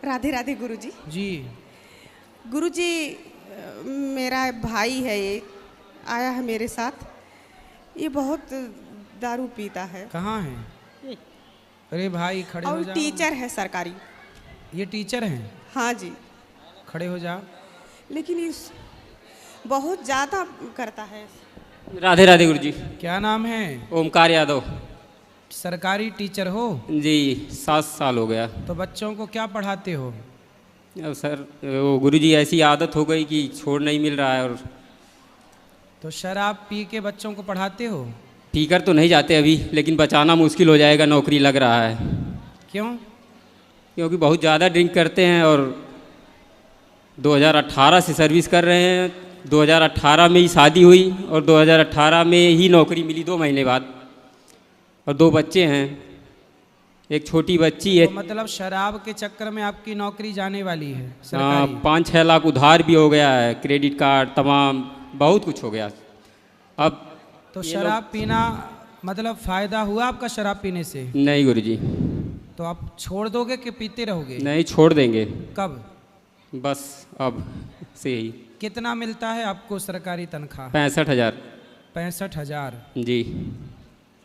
राधे राधे गुरुजी। जी। गुरुजी, मेरा भाई है, एक आया है मेरे साथ। ये बहुत दारू पीता है। कहाँ है? अरे भाई खड़े हो और जाओ। टीचर है सरकारी। ये टीचर हैं? हाँ जी। खड़े हो जाओ। लेकिन इस बहुत ज़्यादा करता है। राधे राधे गुरुजी। क्या नाम है? ओमकार यादव। सरकारी टीचर हो? जी, 7 साल हो गया। तो बच्चों को क्या पढ़ाते हो? अब सर वो गुरुजी ऐसी आदत हो गई कि छोड़ नहीं मिल रहा है। और तो शराब पी के बच्चों को पढ़ाते हो? पीकर तो नहीं जाते अभी, लेकिन बचाना मुश्किल हो जाएगा, नौकरी लग रहा है। क्यों? क्योंकि बहुत ज़्यादा ड्रिंक करते हैं और 2018 से सर्विस कर रहे हैं। 2018 में ही शादी हुई और 2018 में ही नौकरी मिली 2 महीने बाद। और 2 बच्चे हैं, एक छोटी बच्ची है। तो मतलब शराब के चक्कर में आपकी नौकरी जाने वाली है हाँ, सरकारी? 5-6 लाख उधार भी हो गया है, क्रेडिट कार्ड तमाम बहुत कुछ हो गया। अब तो शराब पीना मतलब फ़ायदा हुआ आपका शराब पीने से? नहीं गुरुजी। तो आप छोड़ दोगे कि पीते रहोगे? नहीं, छोड़ देंगे। कब? बस अब से ही। कितना मिलता है आपको सरकारी तनख्वाह? 65,000। 65,000। जी।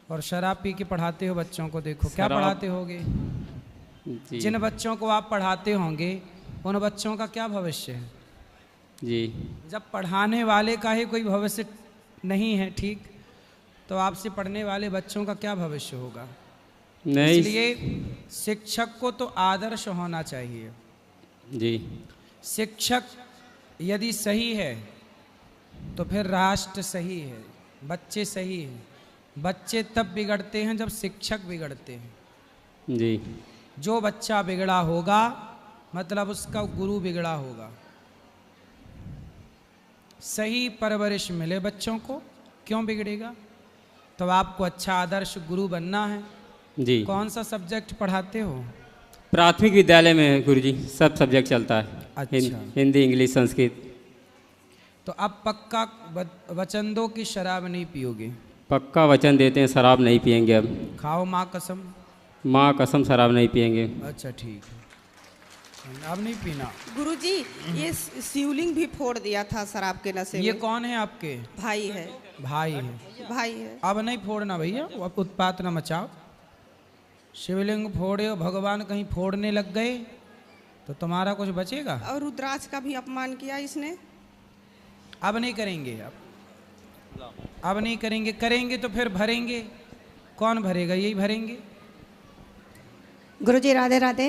और शराब पी के पढ़ाते हो बच्चों को? देखो क्या शराब- पढ़ाते होगे? जी। जिन बच्चों को आप पढ़ाते होंगे उन बच्चों का क्या भविष्य है? जी। जब पढ़ाने वाले का ही कोई भविष्य नहीं है, ठीक, तो आपसे पढ़ने वाले बच्चों का क्या भविष्य होगा? नहीं। इसलिए शिक्षक को तो आदर्श होना चाहिए। जी। शिक्षक यदि सही है तो फिर राष्ट्र सही है, बच्चे सही हैं। बच्चे तब बिगड़ते हैं जब शिक्षक बिगड़ते हैं। जी। जो बच्चा बिगड़ा होगा मतलब उसका गुरु बिगड़ा होगा। सही परवरिश मिले बच्चों को, क्यों बिगड़ेगा? तो आपको अच्छा आदर्श गुरु बनना है। जी। कौन सा सब्जेक्ट पढ़ाते हो? प्राथमिक विद्यालय में गुरुजी सब सब्जेक्ट चलता है। अच्छा। हिंदी, इंग्लिश, संस्कृत। तो अब पक्का वचन दो कि शराब नहीं पियोगे? पक्का वचन देते हैं, शराब नहीं पिएंगे अब। खाओ माँ कसम। माँ कसम, शराब नहीं पिएंगे। अच्छा ठीक है, अब नहीं पीना। गुरुजी, ये शिवलिंग भी फोड़ दिया था शराब के नशे ये में। कौन है आपके? भाई है। भाई है? भाई है। अब नहीं फोड़ना भैया, अब उत्पात न मचाओ। शिवलिंग फोड़े हो, भगवान कहीं फोड़ने लग गए तो तुम्हारा कुछ बचेगा? और रुद्राक्ष का भी अपमान किया इसने। अब नहीं करेंगे, अब नहीं करेंगे। करेंगे तो फिर भरेंगे। कौन भरेगा? यही भरेंगे। गुरुजी राधे राधे।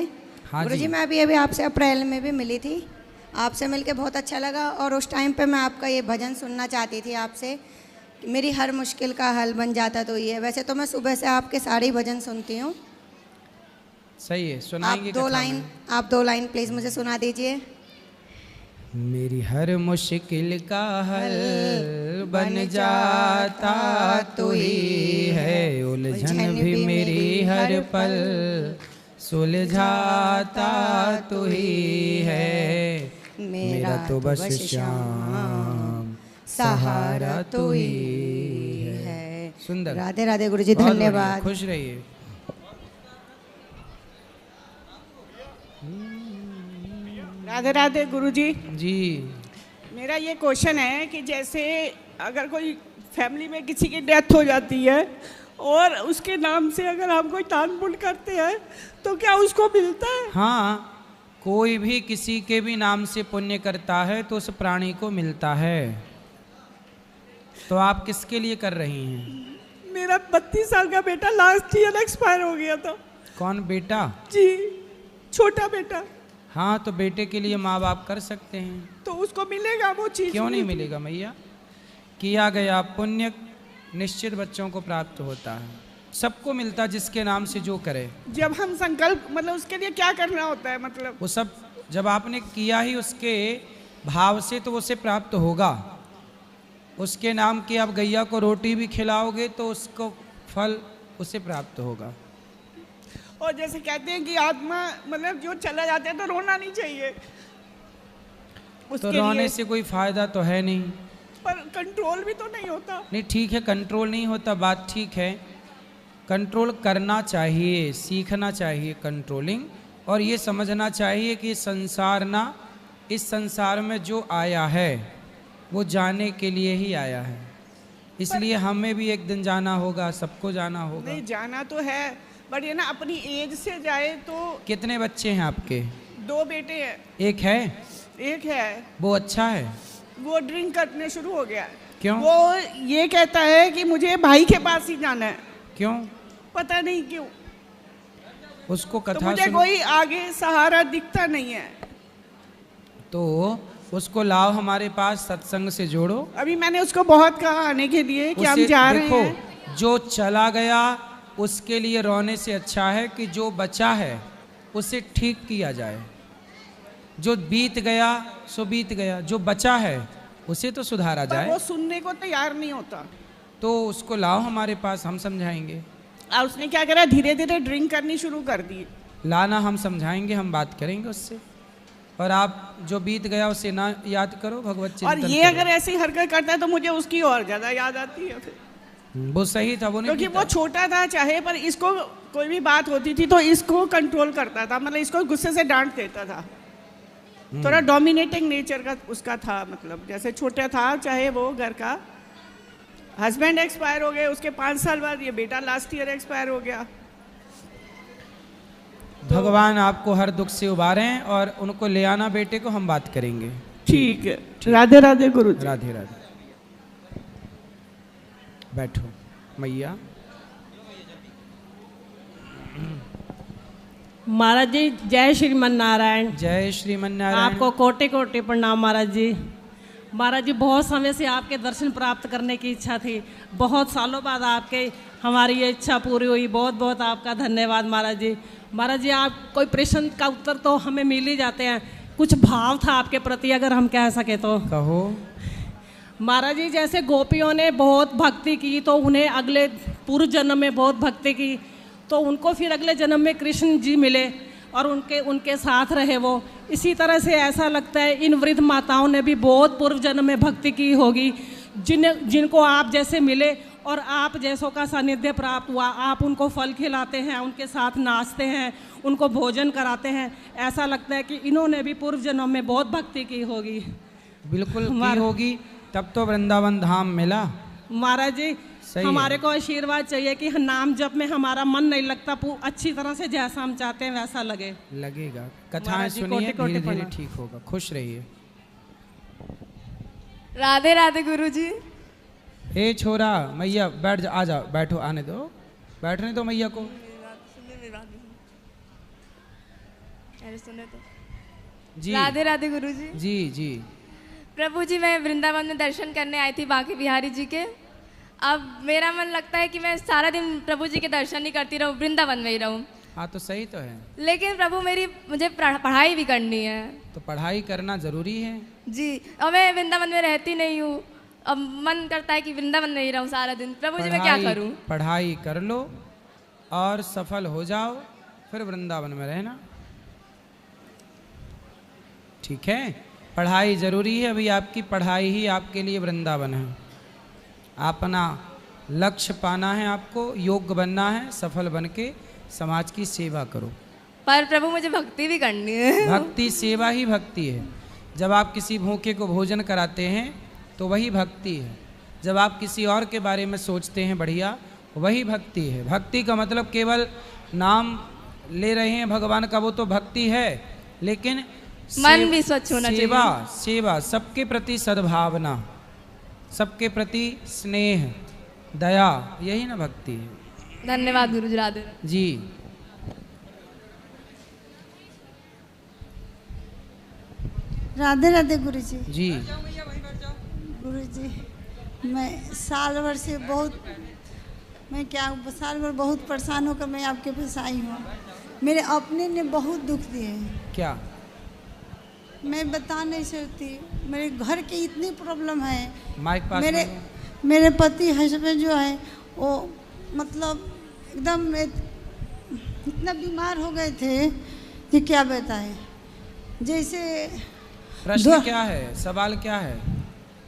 हाँ गुरुजी, जी। मैं अभी आपसे अप्रैल में भी मिली थी, आपसे मिलके बहुत अच्छा लगा। और उस टाइम पे मैं आपका ये भजन सुनना चाहती थी आपसे, कि मेरी हर मुश्किल का हल बन जाता तो ये। वैसे तो मैं सुबह से आपके सारे ही भजन सुनती हूँ। सही है, सुनाएंगे। आप 2 लाइन प्लीज़ मुझे सुना दीजिए। मेरी हर मुश्किल का हल बन जाता तो ही है, उलझन भी मेरी हर पल सुलझाता तो ही है। मेरा तो बस श्याम सहारा तो ही है। सुंदर। राधे राधे गुरुजी, बहुत बढ़िया, धन्यवाद। खुश रहिए। राधे राधे गुरुजी। जी। मेरा ये क्वेश्चन है कि जैसे अगर कोई फैमिली में किसी की डेथ हो जाती है और उसके नाम से अगर हम कोई दान पुण्य करते हैं तो क्या उसको मिलता है? हाँ, कोई भी किसी के भी नाम से पुण्य करता है तो उस प्राणी को मिलता है। तो आप किसके लिए कर रही हैं? मेरा 32 साल का बेटा लास्ट ईयर एक्सपायर हो गया था। कौन बेटा? जी, छोटा बेटा। हाँ, तो बेटे के लिए माँ बाप कर सकते हैं। तो उसको मिलेगा वो चीज़? क्यों नहीं मिलेगा मैया? किया गया पुण्य निश्चित बच्चों को प्राप्त होता है, सबको मिलता है जिसके नाम से जो करे। जब हम संकल्प मतलब उसके लिए क्या करना होता है? मतलब वो सब जब आपने किया ही उसके भाव से तो उसे प्राप्त होगा। उसके नाम की आप गैया को रोटी भी खिलाओगे तो उसको फल उसे प्राप्त होगा। और जैसे कहते हैं कि आत्मा मतलब जो चला जाता है तो रोना नहीं चाहिए तो रोने से कोई फायदा तो है नहीं। पर कंट्रोल भी तो नहीं होता। नहीं, ठीक है, कंट्रोल नहीं होता, बात ठीक है। कंट्रोल करना चाहिए, सीखना चाहिए कंट्रोलिंग, और ये समझना चाहिए कि संसार ना, इस संसार में जो आया है वो जाने के लिए ही आया है, इसलिए हमें भी एक दिन जाना होगा, सबको जाना होगा। नहीं, जाना तो है, बट ये ना अपनी एज से जाए तो। कितने बच्चे हैं आपके? 2 बेटे हैं। एक है? एक है। वो अच्छा है? वो ड्रिंक करने शुरू हो गया है। क्यों? वो ये कहता है कि मुझे भाई के पास ही जाना है। क्यों? पता नहीं क्यों। उसको तो कथा मुझे कोई आगे सहारा दिखता नहीं है। तो उसको लाओ हमारे पास, सत्संग से जोड़ो। अभी मैंने उसको बहुत कहा आने के लिए कि हम जा रहे हैं। देखो, जो चला गया उसके लिए रोने से अच्छा है कि जो बचा है उसे ठीक किया जाए। जो बीत गया सो बीत गया, जो बचा है उसे तो सुधारा जाए। वो सुनने को तैयार नहीं होता। तो उसको लाओ हमारे पास, हम समझाएंगे। और उसने क्या करा, धीरे धीरे ड्रिंक करनी शुरू कर दी। लाना, हम समझाएंगे, हम बात करेंगे उससे। और आप जो बीत गया उसे ना याद करो, भगवत चिंतन और ये करो। अगर ऐसी हरकत करता है तो मुझे उसकी और ज्यादा याद आती है फिर। वो सही था, वो नहीं क्योंकि पीता। वो छोटा था चाहे, पर इसको कोई भी बात होती थी तो इसको कंट्रोल करता था, मतलब इसको गुस्से से डांट देता था। थोड़ा डोमिनेटिंग नेचर का उसका था, मतलब जैसे छोटा था चाहे वो घर का। हस्बैंड एक्सपायर हो गए, उसके 5 साल बाद ये बेटा लास्ट ईयर एक्सपायर हो गया। भगवान आपको हर दुख से उबारें और उनको ले आना बेटे को, हम बात करेंगे। ठीक है, राधे राधे गुरु जी। राधे राधे। बैठो मैया। महाराज जी जय श्रीमन नारायण। जय श्रीमन नारायण। आपको कोटि कोटि प्रणाम महाराज जी। महाराज जी बहुत समय से आपके दर्शन प्राप्त करने की इच्छा थी, बहुत सालों बाद आपके हमारी ये इच्छा पूरी हुई, बहुत बहुत आपका धन्यवाद महाराज जी। महाराज जी आप कोई प्रश्न का उत्तर तो हमें मिल ही जाते हैं, कुछ भाव था आपके प्रति अगर हम कह सके तो। कहो। महाराज जी जैसे गोपियों ने बहुत भक्ति की तो उन्हें अगले पूर्व जन्म में बहुत भक्ति की, तो उनको फिर अगले जन्म में कृष्ण जी मिले और उनके साथ रहे वो। इसी तरह से ऐसा लगता है इन वृद्ध माताओं ने भी बहुत पूर्व जन्म में भक्ति की होगी, जिनको आप जैसे मिले और आप जैसों का सानिध्य प्राप्त हुआ। आप उनको फल खिलाते हैं, उनके साथ नाचते हैं, उनको भोजन कराते हैं। ऐसा लगता है कि इन्होंने भी पूर्व जन्म में बहुत भक्ति की होगी। बिल्कुल की होगी, तब तो वृंदावन धाम मिला। महाराज जी हमारे को आशीर्वाद चाहिए कि नाम जप में हमारा मन नहीं लगता, अच्छी तरह से जैसा हम चाहते हैं वैसा लगे। लगेगा। कथाएं सुनिए, धीरे धीरे ठीक होगा। खुश रहिए। राधे राधे गुरु जी। ए छोरा, मैया बैठ जा, आ जाओ, बैठो, आने दो, बैठने दो मैया को। सुने तो। जी राधे राधे गुरु जी। जी जी। प्रभु जी मैं वृंदावन में दर्शन करने आई थी बांके बिहारी जी के। अब मेरा मन लगता है कि मैं सारा दिन प्रभु जी के दर्शन ही करती रहूं, वृंदावन में ही रहूं। हाँ तो सही तो है, लेकिन प्रभु मुझे पढ़ाई भी करनी है। तो पढ़ाई करना जरूरी है जी। और मैं वृंदावन में रहती नहीं हूँ, अब मन करता है कि वृंदावन में ही रहूं सारा दिन। प्रभु जी मैं क्या करूं? पढ़ाई कर लो और सफल हो जाओ, फिर वृंदावन में रहना। ठीक है, पढ़ाई जरूरी है। अभी आपकी पढ़ाई ही आपके लिए वृंदावन है। अपना लक्ष्य पाना है, आपको योग्य बनना है, सफल बन के समाज की सेवा करो। पर प्रभु मुझे भक्ति भी करनी है। भक्ति सेवा ही भक्ति है। जब आप किसी भूखे को भोजन कराते हैं तो वही भक्ति है। जब आप किसी और के बारे में सोचते हैं बढ़िया, वही भक्ति है। भक्ति का मतलब केवल नाम ले रहे हैं भगवान का, वो तो भक्ति है, लेकिन मन भी स्वच्छ होना चाहिए। सेवा, सबके प्रति सद्भावना, सबके प्रति स्नेह, दया, यही ना भक्ति है। धन्यवाद गुरु जी। राधे जी। राधे राधे गुरु जी। जी गुरु जी मैं साल भर बहुत परेशान होकर मैं आपके पास आई हूँ। मेरे अपने ने बहुत दुख दिए हैं। क्या? मैं बता नहीं सकती। मेरे घर की इतनी प्रॉब्लम है। माइक पास मेरे पति हस्बैंड जो है वो मतलब एकदम इतना बीमार हो गए थे कि क्या बताएं। जैसे प्रश्न क्या है, सवाल क्या है?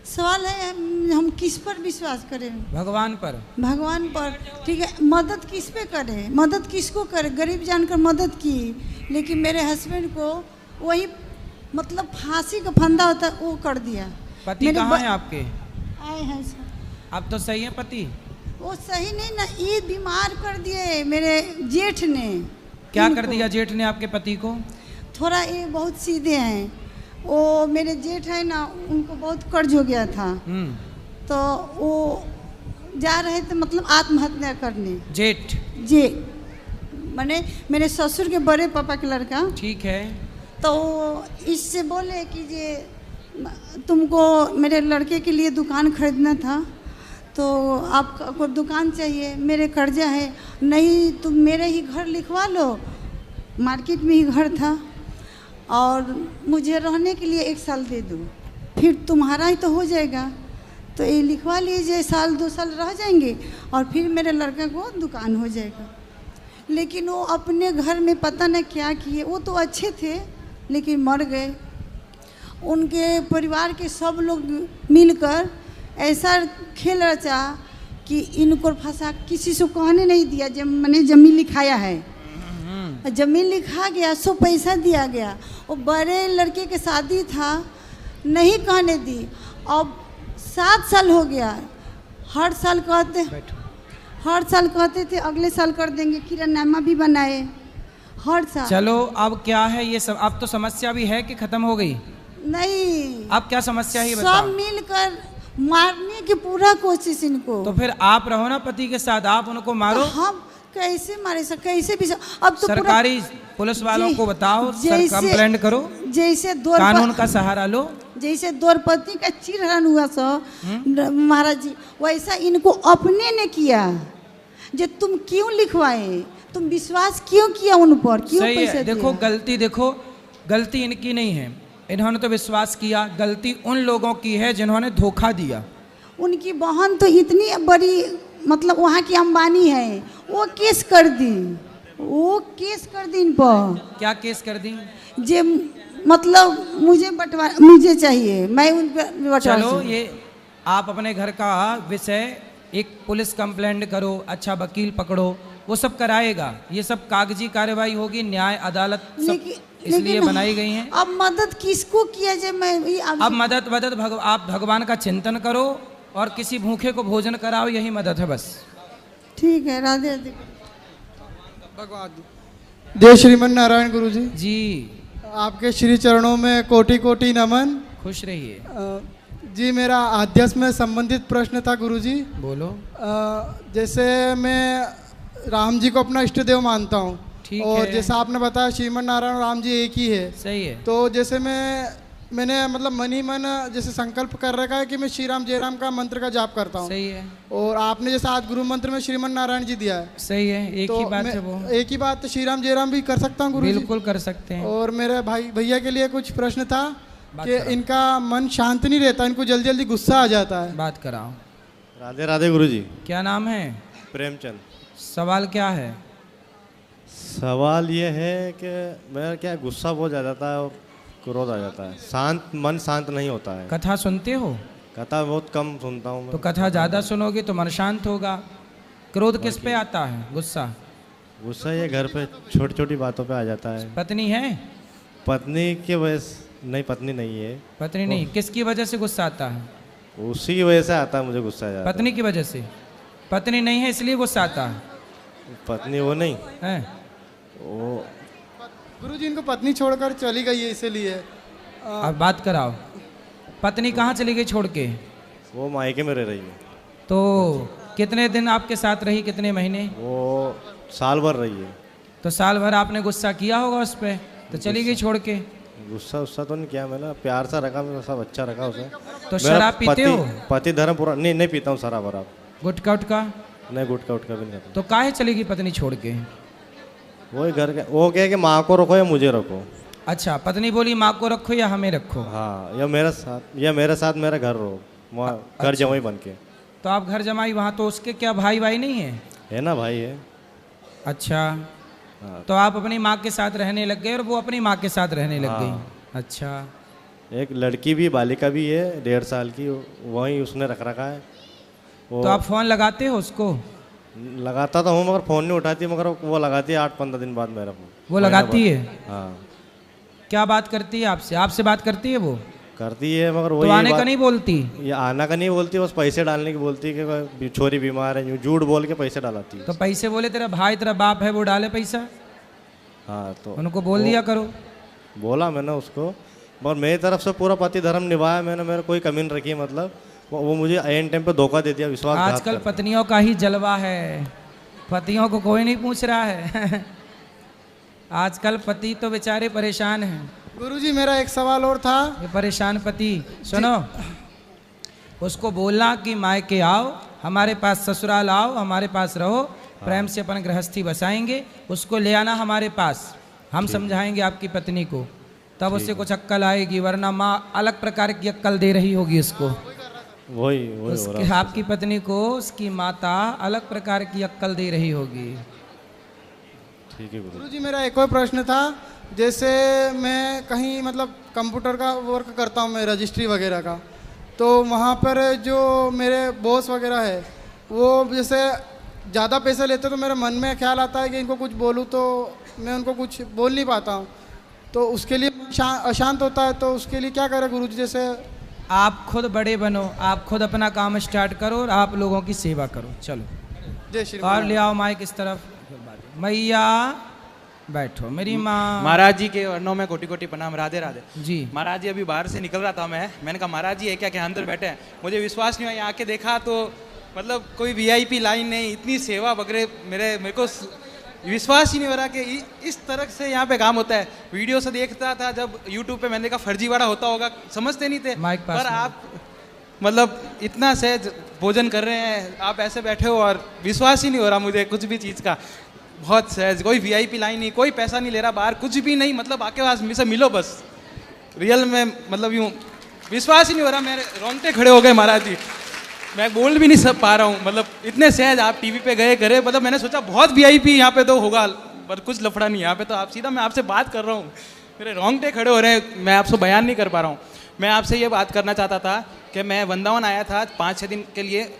सवाल है हम किस पर विश्वास करें? भगवान पर। भगवान पर, ठीक है। मदद किस पे करें? मदद किसको करें? गरीब जानकर मदद की, लेकिन मेरे हस्बैंड को वही मतलब फांसी का फंदा होता है वो कर दिया। पति कहाँ है आपके? आए हैं सर। आप तो सही है पति? वो सही नहीं ना, ये बीमार कर दिए मेरे जेठ ने। क्या कर दिया जेठ ने आपके पति को? थोड़ा ये बहुत सीधे हैं वो मेरे जेठ है ना, उनको बहुत कर्ज हो गया था, तो वो जा रहे थे मतलब आत्महत्या करने। जेठ जी माने मेरे ससुर के बड़े पापा के लड़का। ठीक है। तो इससे बोले कि ये तुमको मेरे लड़के के लिए दुकान खरीदना था, तो आपको दुकान चाहिए, मेरे कर्जा है, नहीं तुम मेरे ही घर लिखवा लो, मार्केट में ही घर था, और मुझे रहने के लिए 1 साल दे दो, फिर तुम्हारा ही तो हो जाएगा, तो ये लिखवा लीजिए, 1-2 साल रह जाएंगे और फिर मेरे लड़के को दुकान हो जाएगा। लेकिन वो अपने घर में पता न क्या किए, वो तो अच्छे थे लेकिन मर गए। उनके परिवार के सब लोग मिलकर ऐसा खेल रचा कि इनको फंसा, किसी से कहने नहीं दिया, जब मैंने ज़मीन लिखाया है, ज़मीन लिखा गया, सो पैसा दिया गया, वो बड़े लड़के के शादी था, नहीं कहने दी। अब 7 साल हो गया, हर साल कहते थे अगले साल कर देंगे, किरानामा भी बनाए हर साल। चलो अब क्या है ये सब? अब तो समस्या भी है कि खत्म हो गई? नहीं, अब क्या समस्या है बताओ? सब मिलकर मारने की पूरा कोशिश इनको। तो फिर आप रहो ना पति के साथ, आप उनको मारो। हम कैसे मारे सर, कैसे भी अब तो सरकारी पुलिस वालों को बताओ, कंप्लेंट करो, जैसे कानून का सहारा लो। जैसे द्रौपदी का चिरहरण हुआ सर महाराज जी, वैसा इनको अपने ने किया। जो तुम क्यों लिखवाए, तुम विश्वास क्यों किया उन पर, क्यों पैसे दिया? देखो गलती इनकी नहीं है, इन्होंने तो विश्वास किया, गलती उन लोगों की है जिन्होंने धोखा दिया। उनकी बहन तो इतनी बड़ी मतलब वहाँ की अंबानी है, वो केस कर दी, इन पर। क्या केस कर दी? जे मतलब मुझे चाहिए, मैं उन पर। चलो ये आप अपने घर का विषय एक पुलिस कंप्लेंट करो, अच्छा वकील पकड़ो, वो सब कराएगा, ये सब कागजी कार्रवाई होगी, न्याय अदालत सब इसलिए बनाई गई हैं। अब मदद किसको किया जाए? मैं अब मदद आप भगवान का चिंतन करो और किसी भूखे को भोजन कराओ, यही मदद है बस। ठीक है, राधे राधे। भगवान जय श्रीमन नारायण गुरु जी। जी आपके श्री चरणों में कोटि कोटि नमन। खुश रहिए जी। मेरा अध्यात्म में संबंधित प्रश्न था गुरु जी। बोलो। जैसे मैं राम जी को अपना इष्ट देव मानता हूँ, और जैसा आपने बताया श्रीमन नारायण और राम जी एक ही है। सही है। तो जैसे मैंने मतलब मन ही मन जैसे संकल्प कर रखा है कि मैं श्री राम जय राम का मंत्र का जाप करता हूँ। सही है। और आपने जैसे आज गुरु मंत्र में श्रीमन नारायण जी दिया है। सही है, एक ही बात है वो। एक ही बात, श्री राम जय राम भी कर सकता हूँ गुरु जी? बिल्कुल कर सकते हैं। और मेरे भैया के लिए कुछ प्रश्न था कि इनका मन शांत नहीं रहता, इनको जल्दी जल्दी गुस्सा आ जाता है। बात कराओ। राधे राधे गुरु जी। क्या नाम है? प्रेमचंद। सवाल क्या है? सवाल ये है कि मेरा क्या गुस्सा बहुत आ जाता है और क्रोध आ जाता है, मन शांत नहीं होता है। कथा सुनते हो? कथा बहुत कम सुनता हूँ। तो कथा ज़्यादा सुनोगे तो मन शांत होगा। क्रोध किस पे आता है? गुस्सा ये घर पे छोटी छोटी बातों पे आ जाता है। पत्नी है? पत्नी की वजह से नहीं, पत्नी नहीं है। पत्नी नहीं, किसकी वजह से गुस्सा आता है? उसी की वजह से आता है मुझे गुस्सा। पत्नी की वजह से? पत्नी नहीं है इसलिए गुस्सा आता है? पत्नी वो नहीं है वो गुरुजी, इनको पत्नी छोड़कर चली गई है इसलिए। अब बात कराओ, पत्नी कहाँ चली गई छोड़ के? वो मायके में रह रही है। तो कितने दिन आपके साथ रही, कितने महीने? वो साल भर रही है। तो साल भर आपने गुस्सा किया होगा उस पर, तो चली गई छोड़ के। गुस्सा तो नहीं किया मैंने, प्यार से रखा, मैं सब अच्छा रखा उसे। तो शराब पीते हो? पति धर्म पूरा नहीं पीता हूँ शराब वराब। गुटखा उटका? नहीं, गुटखा उटका भी नहीं। तो काहे चली गई पत्नी छोड़ के? वही घर के, वो कहे कि माँ को रखो या मुझे रखो। अच्छा, पत्नी बोली माँ को रखो या हमें रखो? हाँ, या मेरे साथ मेरा घर रहो, वहाँ घर जमाई बन के। तो आप घर जमाई वहाँ, तो उसके क्या भाई नहीं है? है ना, भाई है। अच्छा। तो आप अपनी माँ के साथ रहने लग गए और वो अपनी माँ के साथ रहने लग गई। अच्छा। एक लड़की भी, बालिका भी है 1.5 साल की, वही उसने रख रखा है। तो आप फ़ोन लगाते हो उसको? लगाता तो हूँ मगर फ़ोन नहीं उठाती, मगर वो लगाती है 8-15 दिन बाद मेरा फ़ोन। वो लगाती है? हाँ। क्या बात करती है आपसे? आपसे बात करती है वो? करती है मगर वो तो आने का नहीं बोलती? ये आना का नहीं बोलती, बस पैसे डालने की बोलती है कि छोरी बीमार है, झूठ बोल के पैसे डालाती है। तो पैसे बोले तेरा भाई तेरा बाप है वो डाले पैसा? हाँ तो उनको बोल दिया करो। बोला मैंने उसको, मगर मेरी तरफ से पूरा पति धर्म निभाया मैंने, मेरे कोई कमी नहीं रखी। मतलब वो मुझे एन टाइम पे धोखा दे दिया, विश्वासघात। आजकल पत्नियों का ही जलवा है, पतियों को कोई नहीं पूछ रहा है। आजकल पति तो बेचारे परेशान हैं। गुरुजी मेरा एक सवाल और था। ये परेशान पति, सुनो, उसको बोलना कि मायके आओ, हमारे पास ससुराल आओ, हमारे पास रहो, प्रेम से अपन गृहस्थी बसाएंगे। उसको ले आना हमारे पास, हम समझाएंगे आपकी पत्नी को, तब उससे कुछ अक्कल आएगी, वरना माँ अलग प्रकार की अक्कल दे रही होगी उसको। वही उसके आपकी पत्नी को उसकी माता अलग प्रकार की अक्कल दे रही होगी। ठीक है गुरुजी मेरा एक और प्रश्न था। जैसे मैं कहीं मतलब कंप्यूटर का वर्क करता हूँ, मैं रजिस्ट्री वगैरह का, तो वहाँ पर जो मेरे बॉस वगैरह है वो जैसे ज़्यादा पैसे लेते तो मेरे मन में ख्याल आता है कि इनको कुछ बोलूँ, तो मैं उनको कुछ बोल नहीं पाता हूँ, तो उसके लिए अशांत होता है। तो उसके लिए क्या करें गुरुजी? जैसे आप खुद बड़े बनो, आप खुद अपना काम स्टार्ट करो और आप लोगों की सेवा करो। चलो जय श्री और ले आओ माइक इस तरफ। मैया बैठो, मेरी माँ। महाराज जी के वर्णों में कोटि कोटि प्रणाम। राधे राधे जी। महाराज जी अभी बाहर से निकल रहा था मैंने कहा महाराज जी है क्या क्या अंदर बैठे हैं? मुझे विश्वास नहीं हुआ, यहाँ आके देखा तो मतलब कोई वीआईपी लाइन नहीं, इतनी सेवा वगैरह, मेरे को विश्वास ही नहीं हो रहा कि इस तरह से यहाँ पे काम होता है। वीडियो से देखता था जब यूट्यूब पे, मैंने कहा फर्जीवाड़ा होता होगा, समझते नहीं थे। पर आप मतलब इतना सहज भोजन कर रहे हैं, आप ऐसे बैठे हो और विश्वास ही नहीं हो रहा मुझे कुछ भी चीज़ का। बहुत सहज, कोई वीआईपी लाइन नहीं, कोई पैसा नहीं ले रहा बाहर, कुछ भी नहीं, मतलब आके पास मुझसे मिलो बस। रियल में मतलब यूँ विश्वास ही नहीं हो रहा, मेरे रोंगटे खड़े हो गए महाराज जी, मैं बोल भी नहीं सब पा रहा हूँ। मतलब इतने सहज आप टीवी पे गए करे, मतलब मैंने सोचा बहुत वीआईपी यहाँ पे तो होगा, पर कुछ लफड़ा नहीं यहाँ पे। तो आप सीधा मैं आपसे बात कर रहा हूँ, मेरे रोंगटे खड़े हो रहे हैं, मैं आपसे बयान नहीं कर पा रहा हूँ। मैं आपसे ये बात करना चाहता था कि मैं वृंदावन आया था 5-6 दिन के लिए,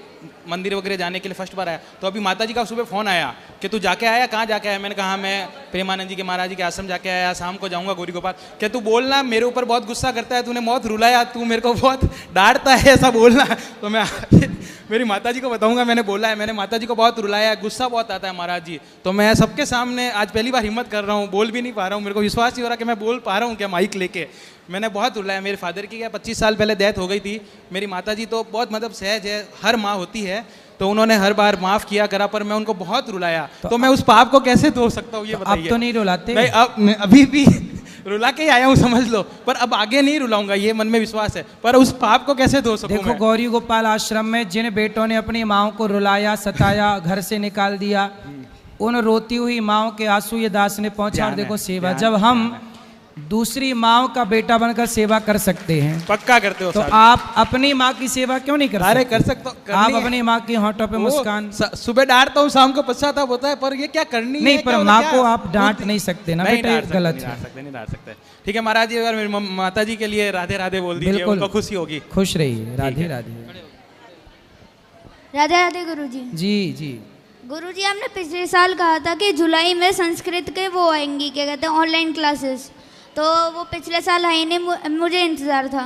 मंदिर वगैरह जाने के लिए फर्स्ट बार आया। तो अभी माता जी का सुबह फ़ोन आया कि तू जाके आया, कहाँ जाके आया? मैंने कहा मैं प्रेमानंद जी के महाराज जी के आश्रम जाके आया, शाम को जाऊँगा गौरी गोपाल। क्या तू बोलना, मेरे ऊपर बहुत गुस्सा करता है, तूने बहुत रुलाया, तू मेरे को बहुत डांटता है, ऐसा बोलना। तो मैं मेरी माता जी को बताऊंगा मैंने बोला है, मैंने माता जी को बहुत रुलाया है, गुस्सा बहुत आता है महाराज जी। तो मैं सबके सामने आज पहली बार हिम्मत कर रहा हूँ, बोल भी नहीं पा रहा हूँ, मेरे को विश्वास नहीं हो रहा कि मैं बोल पा रहा हूँ क्या माइक लेके। मैंने बहुत रुलाया। मेरे फादर की क्या 25 साल पहले डेथ हो गई थी। मेरी माता जी तो बहुत मतलब सहज है, हर माँ होती है, तो उन्होंने हर बार माफ़ किया करा, पर मैं उनको बहुत रुलाया। तो मैं उस पाप को कैसे धो सकता हूँ ये बताइए। अब तो नहीं रुलाते? नहीं, अब अभी भी रुला के ही आया हूँ समझ लो, पर अब आगे नहीं रुलाऊंगा, ये मन में विश्वास है। पर उस पाप को कैसे धो सकूं? देखो गौरी गोपाल आश्रम में जिन बेटों ने अपनी माओ को रुलाया, सताया, घर से निकाल दिया, उन रोती हुई माओ के आंसू ये दास ने पहुंचा। और देखो सेवा, जब हम दूसरी माँ का बेटा बनकर सेवा कर सकते हैं, पक्का करते हो, तो आप अपनी माँ की सेवा क्यों नहीं कर सकते? अरे कर सकते हो, आप अपनी माँ की होठों पे मुस्कान। सुबह डांटता हूँ, शाम को पश्चाताप होता है, पर ये क्या करनी नहीं, है? पर माँ को आप डांट नहीं सकते ना बेटा, ये गलत है। नहीं डांट सकते। ठीक है महाराज जी, अगर मेरी माता जी के लिए राधे राधे बोल दीजिए, उनको खुशी होगी। खुश रहिए, राधे राधे। राधे राधे गुरुजी। जी जी गुरुजी, आपने पिछले साल कहा था कि जुलाई में संस्कृत के वो आएंगी, क्या कहते हैं, ऑनलाइन क्लासेस, तो वो पिछले साल आई नहीं, मुझे इंतज़ार था।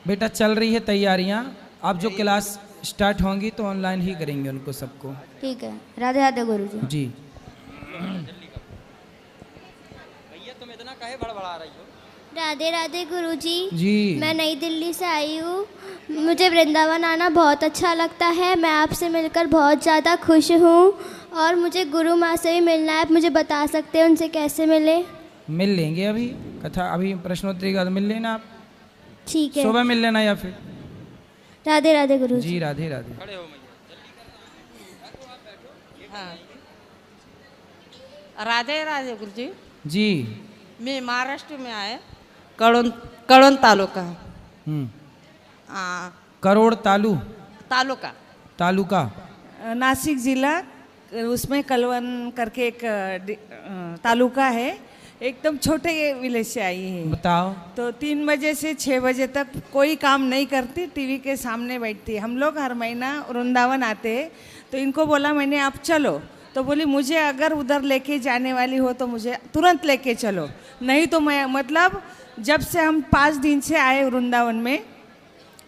बेटा चल रही है तैयारियां, अब जो क्लास स्टार्ट होंगी तो ऑनलाइन ही करेंगे उनको सबको। ठीक है, राधे राधे गुरुजी। जी। भैया तुम इतना काहे बड़बड़ा रही हो? राधे राधे गुरुजी। जी। मैं नई दिल्ली से आई हूँ, मुझे वृंदावन आना बहुत अच्छा लगता है, मैं आपसे मिलकर बहुत ज़्यादा खुश हूँ, और मुझे गुरु माँ से भी मिलना है। आप मुझे बता सकते हैं उनसे कैसे मिले? मिल लेंगे, अभी कथा, अभी प्रश्नोत्तरी के बाद मिल लेना आप। ठीक है, सुबह मिल लेना या फिर। राधे राधे गुरुजी। जी राधे राधे। राधे राधे गुरुजी। जी। मैं महाराष्ट्र में आए, कळवण तालुका। करोड़ तालुका नासिक जिला, उसमें कलवन करके एक तालुका है। एकदम छोटे विलेज से आई है। बताओ। तो 3 बजे से 6 बजे तक कोई काम नहीं करती, टीवी के सामने बैठती। हम लोग हर महीना वृंदावन आते हैं, तो इनको बोला मैंने आप चलो, तो बोली मुझे अगर उधर लेके जाने वाली हो तो मुझे तुरंत लेके चलो, नहीं तो मैं मतलब जब से हम 5 दिन से आए वृंदावन में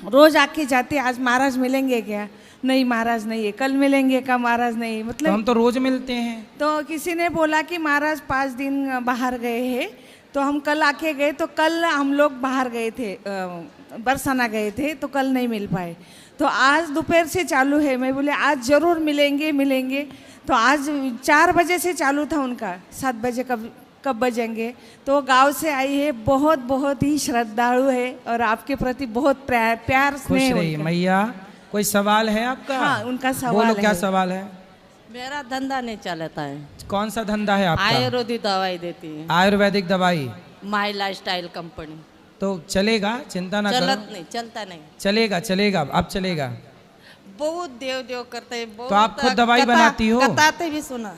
रोज आके जाते। आज महाराज मिलेंगे क्या? नहीं महाराज नहीं है। कल मिलेंगे क्या? महाराज नहीं। मतलब तो हम तो रोज मिलते हैं। तो किसी ने बोला कि महाराज 5 दिन बाहर गए हैं, तो हम कल आके गए, तो कल हम लोग बाहर गए थे, बरसाना गए थे, तो कल नहीं मिल पाए। तो आज दोपहर से चालू है। मैं बोले आज ज़रूर मिलेंगे। तो आज 4 बजे से चालू था उनका, 7 बजे कब बजेंगे। तो गांव से आई है, बहुत ही श्रद्धालु है और आपके प्रति बहुत प्यार स्नेह। खुश रहिए मैया। कोई सवाल है आपका? हाँ, उनका सवाल बोलो है। क्या सवाल है? मेरा धंधा नहीं चलता है। कौन सा धंधा है आपका? आयुर्वेदिक दवाई देती है। आयुर्वेदिक दवाई। माई लाइफस्टाइल कंपनी। तो चलेगा, चिंता ना करो। चलता नहीं। चलेगा, अब चलेगा। बहुत देव करते हैं। तो आप खुद दवाई बनाती हो? बताते भी सुना।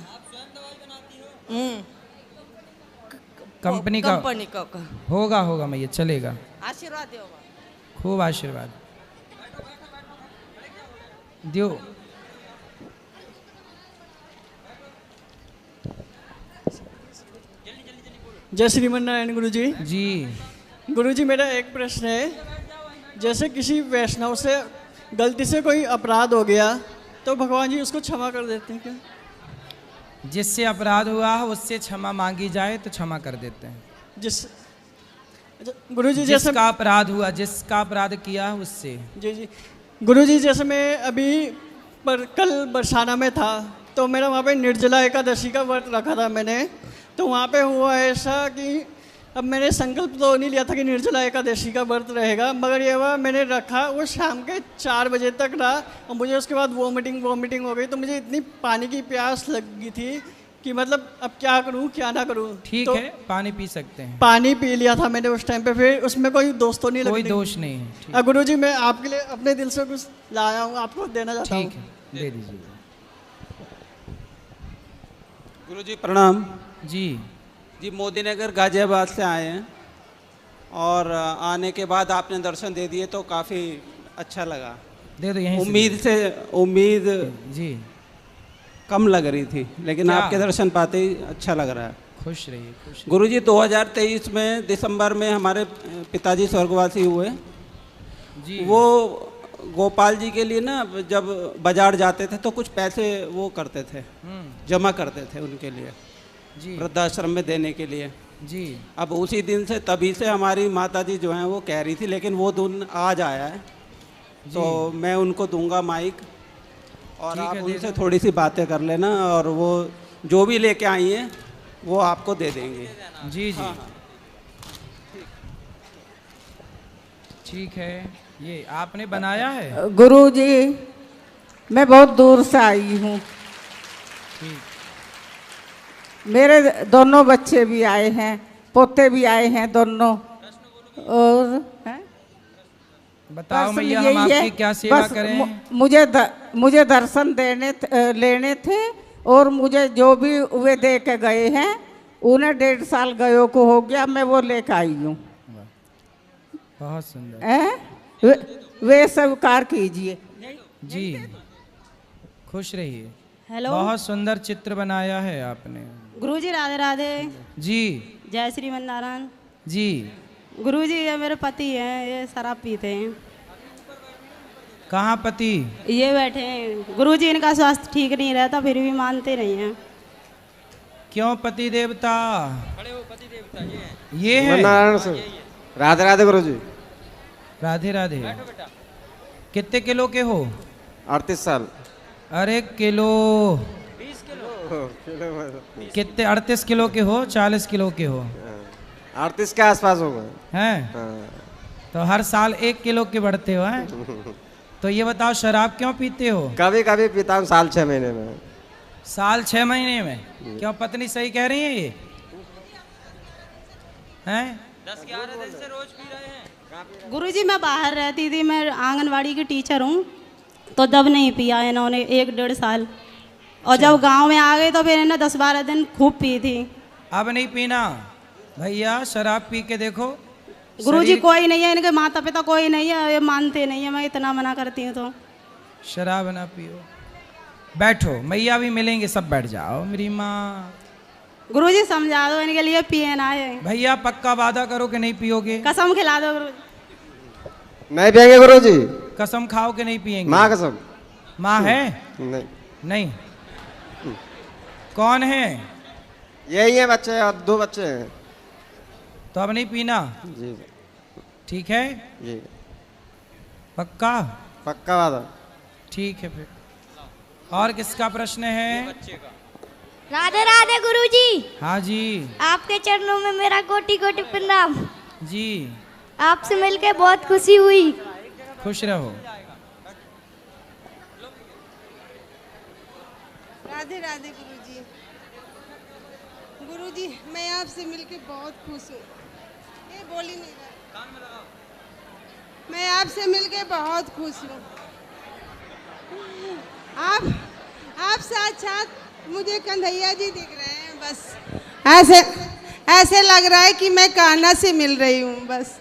कंपनी का होगा मैया, चलेगा। आशीर्वाद दो, खूब आशीर्वाद दियो। जय श्रीमन नारायण गुरुजी। जी गुरुजी, मेरा एक प्रश्न है, जैसे किसी वैष्णव से गलती से कोई अपराध हो गया तो भगवान जी उसको क्षमा कर देते हैं क्या? जिससे अपराध हुआ है उससे क्षमा मांगी जाए तो क्षमा कर देते हैं। गुरुजी जिसका अपराध हुआ, जिसका अपराध किया उससे। जी गुरुजी, जैसे मैं अभी कल बरसाना में था, तो मेरा वहाँ पे निर्जला एकादशी का व्रत रखा था मैंने। तो वहाँ पे हुआ ऐसा कि अब मैंने संकल्प तो नहीं लिया था कि निर्जला एकादशी का व्रत रहेगा, मगर ये हुआ मैंने रखा, वो शाम के 4 बजे तक रहा और मुझे उसके बाद वॉमिटिंग हो गई। तो मुझे इतनी पानी की प्यास लगी थी कि मतलब अब क्या करूं क्या ना करूं। ठीक तो है, पानी पी सकते हैं। पानी पी लिया था मैंने उस टाइम पे, फिर उसमें कोई दोष तो नहीं लगा। कोई दोष नहीं है। गुरुजी, मैं आपके लिए अपने दिल से कुछ लाया हूँ, आपको देना चाहता हूँ। ठीक है, दे दीजिए। गुरुजी प्रणाम। जी मोदी नगर गाजियाबाद से आए हैं और आने के बाद आपने दर्शन दे दिए तो काफ़ी अच्छा लगा। दे दो यहीं। उम्मीद जी कम लग रही थी, लेकिन आपके दर्शन पाते ही अच्छा लग रहा है। खुश रहिए। गुरुजी 2023 में दिसंबर में हमारे पिताजी स्वर्गवासी हुए जी। वो गोपाल जी के लिए ना जब बाजार जाते थे तो कुछ पैसे वो करते थे, जमा करते थे उनके लिए जी, वृद्धाश्रम में देने के लिए जी। अब उसी दिन से तभी से हमारी माता जी जो हैं वो कह रही थी, लेकिन वो दिन आज आया है तो मैं उनको दूंगा माइक और आप उनसे थोड़ी सी बातें कर लेना और वो जो भी लेके आई हैं वो आपको दे देंगे। जी जी। ठीक है, ये आपने बनाया है? गुरुजी, मैं बहुत दूर से आई हूँ। मेरे दोनों बच्चे भी आए हैं, पोते भी आए हैं दोनों। और बताओ मैया, हम आपकी क्या सेवा करें? मुझे दर्शन लेने थे और मुझे जो भी वे दे के गए हैं उन्हें 1.5 साल गयो को हो गया, मैं वो लेकर आई हूँ। बहुत सुंदर। वे स्वीकार कीजिए। जी, खुश रहिए। हेलो, बहुत सुंदर चित्र बनाया है आपने। गुरुजी राधे राधे। जी, जय श्रीमन नारायण जी। गुरुजी, ये मेरे पति हैं, ये शराब पीते हैं। कहाँ पति? ये बैठे हैं। गुरुजी, इनका स्वास्थ्य ठीक नहीं रहता फिर भी मानते नहीं हैं। क्यों पति देवता? ये है नारायण से। राधे राधे गुरुजी। राधे राधे। कितने किलो के हो? 38 साल। अरे किलो 20 किलो कितने? 38 किलो के हो? 40 किलो के हो? 38 के आसपास होगा। हैं? तो हर साल 1 किलो के बढ़ते हो हैं? तो ये बताओ, शराब क्यों पीते हो? कभी कभी पीता हूँ, साल 6 महीने में। साल 6 महीने में? क्यों, पत्नी सही कह रही है ये? हैं? 10-11 दिन से रोज पी रहे हैं। गुरुजी, मैं बाहर रहती थी, मैं आंगनवाड़ी की टीचर हूँ, तो जब नहीं पिया इन्होंने 1-1.5 साल, और जब गांव में आ गए तो फिर इन्हें 10-12 दिन खूब पी थी। अब नहीं पीना? भैया शराब पी के देखो। गुरुजी कोई नहीं है, इनके माता पिता कोई नहीं है, ये मानते नहीं है, मैं इतना मना करती हूँ तो। शराब ना पियो, बैठो, मैया भी मिलेंगे, सब बैठ जाओ मेरी माँ। गुरुजी समझा दो इनके लिए, पिए ना है। भैया पक्का वादा करो कि नहीं पियोगे? कसम खिला दो गुरुजी। नहीं पिएंगे गुरुजी। कसम खाओ कि नहीं पिएंगे? माँ कसम। माँ है? नहीं। नहीं। कौन है? यही है बच्चे, और 2 बच्चे हैं। तो अब नहीं पीना? जी। ठीक है जी। पक्का? पक्का वादा। ठीक है फिर। और किसका प्रश्न है? राधे राधे गुरुजी। हाँ जी। आपके चरणों में मेरा कोटि कोटि प्रणाम जी। आपसे मिलकर बहुत खुशी हुई। खुश रहो। राधे राधे गुरुजी। गुरुजी मैं आपसे मिलके बहुत खुश हूँ। ये बोल ही नहीं रहा। मैं आपसे मिलके बहुत खुश हूँ। आप साक्षात मुझे कन्हैया जी दिख रहे हैं। बस ऐसे लग रहा है कि मैं कान्हा से मिल रही हूँ। बस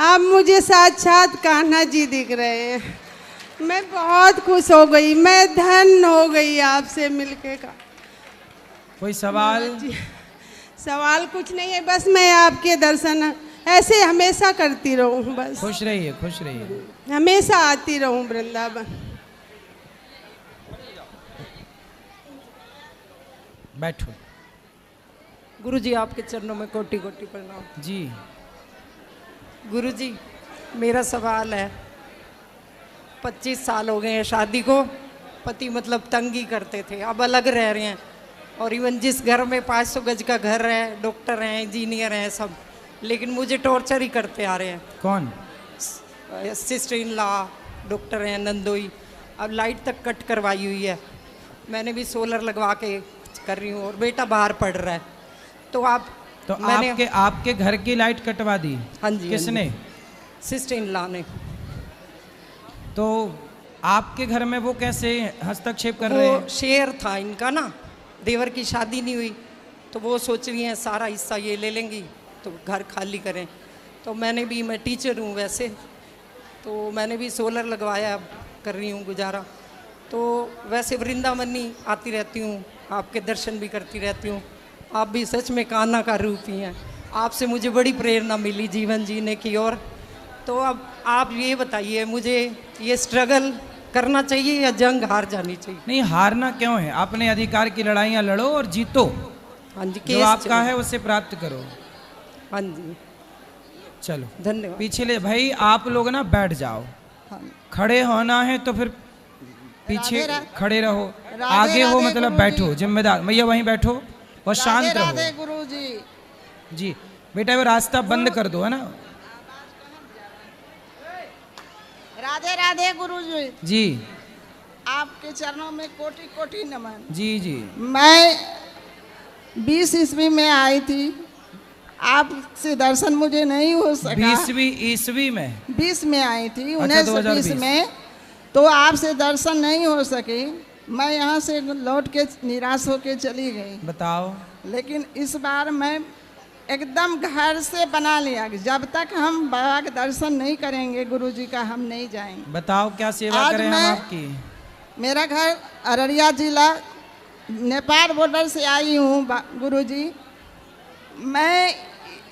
आप मुझे साक्षात कान्हा जी दिख रहे हैं। मैं बहुत खुश हो गई, मैं धन हो गई आपसे मिलके का। कोई सवाल? सवाल कुछ नहीं है, बस मैं आपके दर्शन ऐसे हमेशा करती रहूं। बस खुश रहिए, खुश रहिए, हमेशा आती रहूं वृंदावन। बैठो। गुरुजी आपके चरणों में कोटि कोटि प्रणाम। जी। गुरुजी मेरा सवाल है, 25 साल हो गए हैं शादी को, पति मतलब तंगी करते थे, अब अलग रह रहे हैं, और इवन जिस घर में 500 गज का घर है, डॉक्टर हैं, इंजीनियर हैं सब, लेकिन मुझे टॉर्चर ही करते आ रहे हैं। कौन? सिस्टर इन लॉ डॉक्टर हैं नंदोई। अब लाइट तक कट करवाई हुई है, मैंने भी सोलर लगवा के कर रही हूँ, और बेटा बाहर पढ़ रहा है। तो आपके घर की लाइट कटवा दी? हाँ जी। किसने? सिस्टर इन लॉ ने। तो आपके घर में वो कैसे हस्तक्षेप कर रहे हैं? शेयर था इनका ना, देवर की शादी नहीं हुई, तो वो सोच रही हैं सारा हिस्सा ये ले लेंगी तो घर खाली करें। तो मैंने भी, मैं टीचर हूँ वैसे, तो मैंने भी सोलर लगवाया, अब कर रही हूँ गुजारा। तो वैसे वृंदावन ही आती रहती हूँ, आपके दर्शन भी करती रहती हूँ। आप भी सच में कान्हा का रूप ही हैं, आपसे मुझे बड़ी प्रेरणा मिली जीवन जीने की। और तो अब आप ये बताइए, मुझे ये स्ट्रगल करना चाहिए या जंग हार जानी चाहिए? नहीं, हारना क्यों है? अपने अधिकार की लड़ाइयाँ लड़ो और जीतो। हाँ जी। जो आपका है उसे प्राप्त करो। हाँ जी। चलो धन्यवाद। पीछे ले भाई, आप लोग ना बैठ जाओ। खड़े होना है तो फिर पीछे खड़े रहो, आगे हो मतलब बैठो। जिम्मेदार भैया वहीं बैठो और शांत रहो। राधे गुरुजी। जी बेटा, वो रास्ता बंद कर दो, है ना। राधे राधे गुरुजी। जी। आपके चरणों में कोटि कोटि नमन। जी जी। मैं 20 ईस्वी में आई थी, आपसे दर्शन मुझे नहीं हो सका। 20वीं ईस्वी में? 20 में आई थी, अच्छा, 1920 में, तो आपसे दर्शन नहीं हो सके। मैं यहाँ से लौट के निराश होके चली गई। बताओ। लेकिन इस बार मैं एकदम घर से बना लिया कि जब तक हम बाबा के दर्शन नहीं करेंगे गुरुजी का, हम नहीं जाएंगे। बताओ क्या सेवा करें हम आपकी। मेरा घर अररिया जिला, नेपाल बॉर्डर से आई हूँ गुरुजी। मैं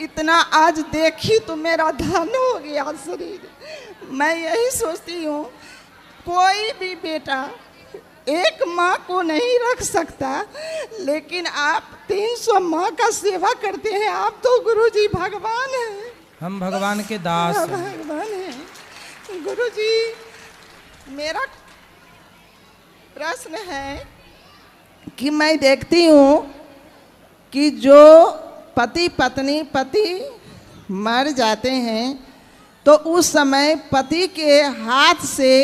इतना आज देखी तो मेरा धन हो गया शरीर। मैं यही सोचती हूँ, कोई भी बेटा एक माँ को नहीं रख सकता, लेकिन आप 300 माँ का सेवा करते हैं। आप तो गुरुजी भगवान हैं। हम भगवान के दास हैं। भगवान हैं गुरुजी। मेरा प्रश्न है कि मैं देखती हूँ कि जो पति मर जाते हैं तो उस समय पति के हाथ से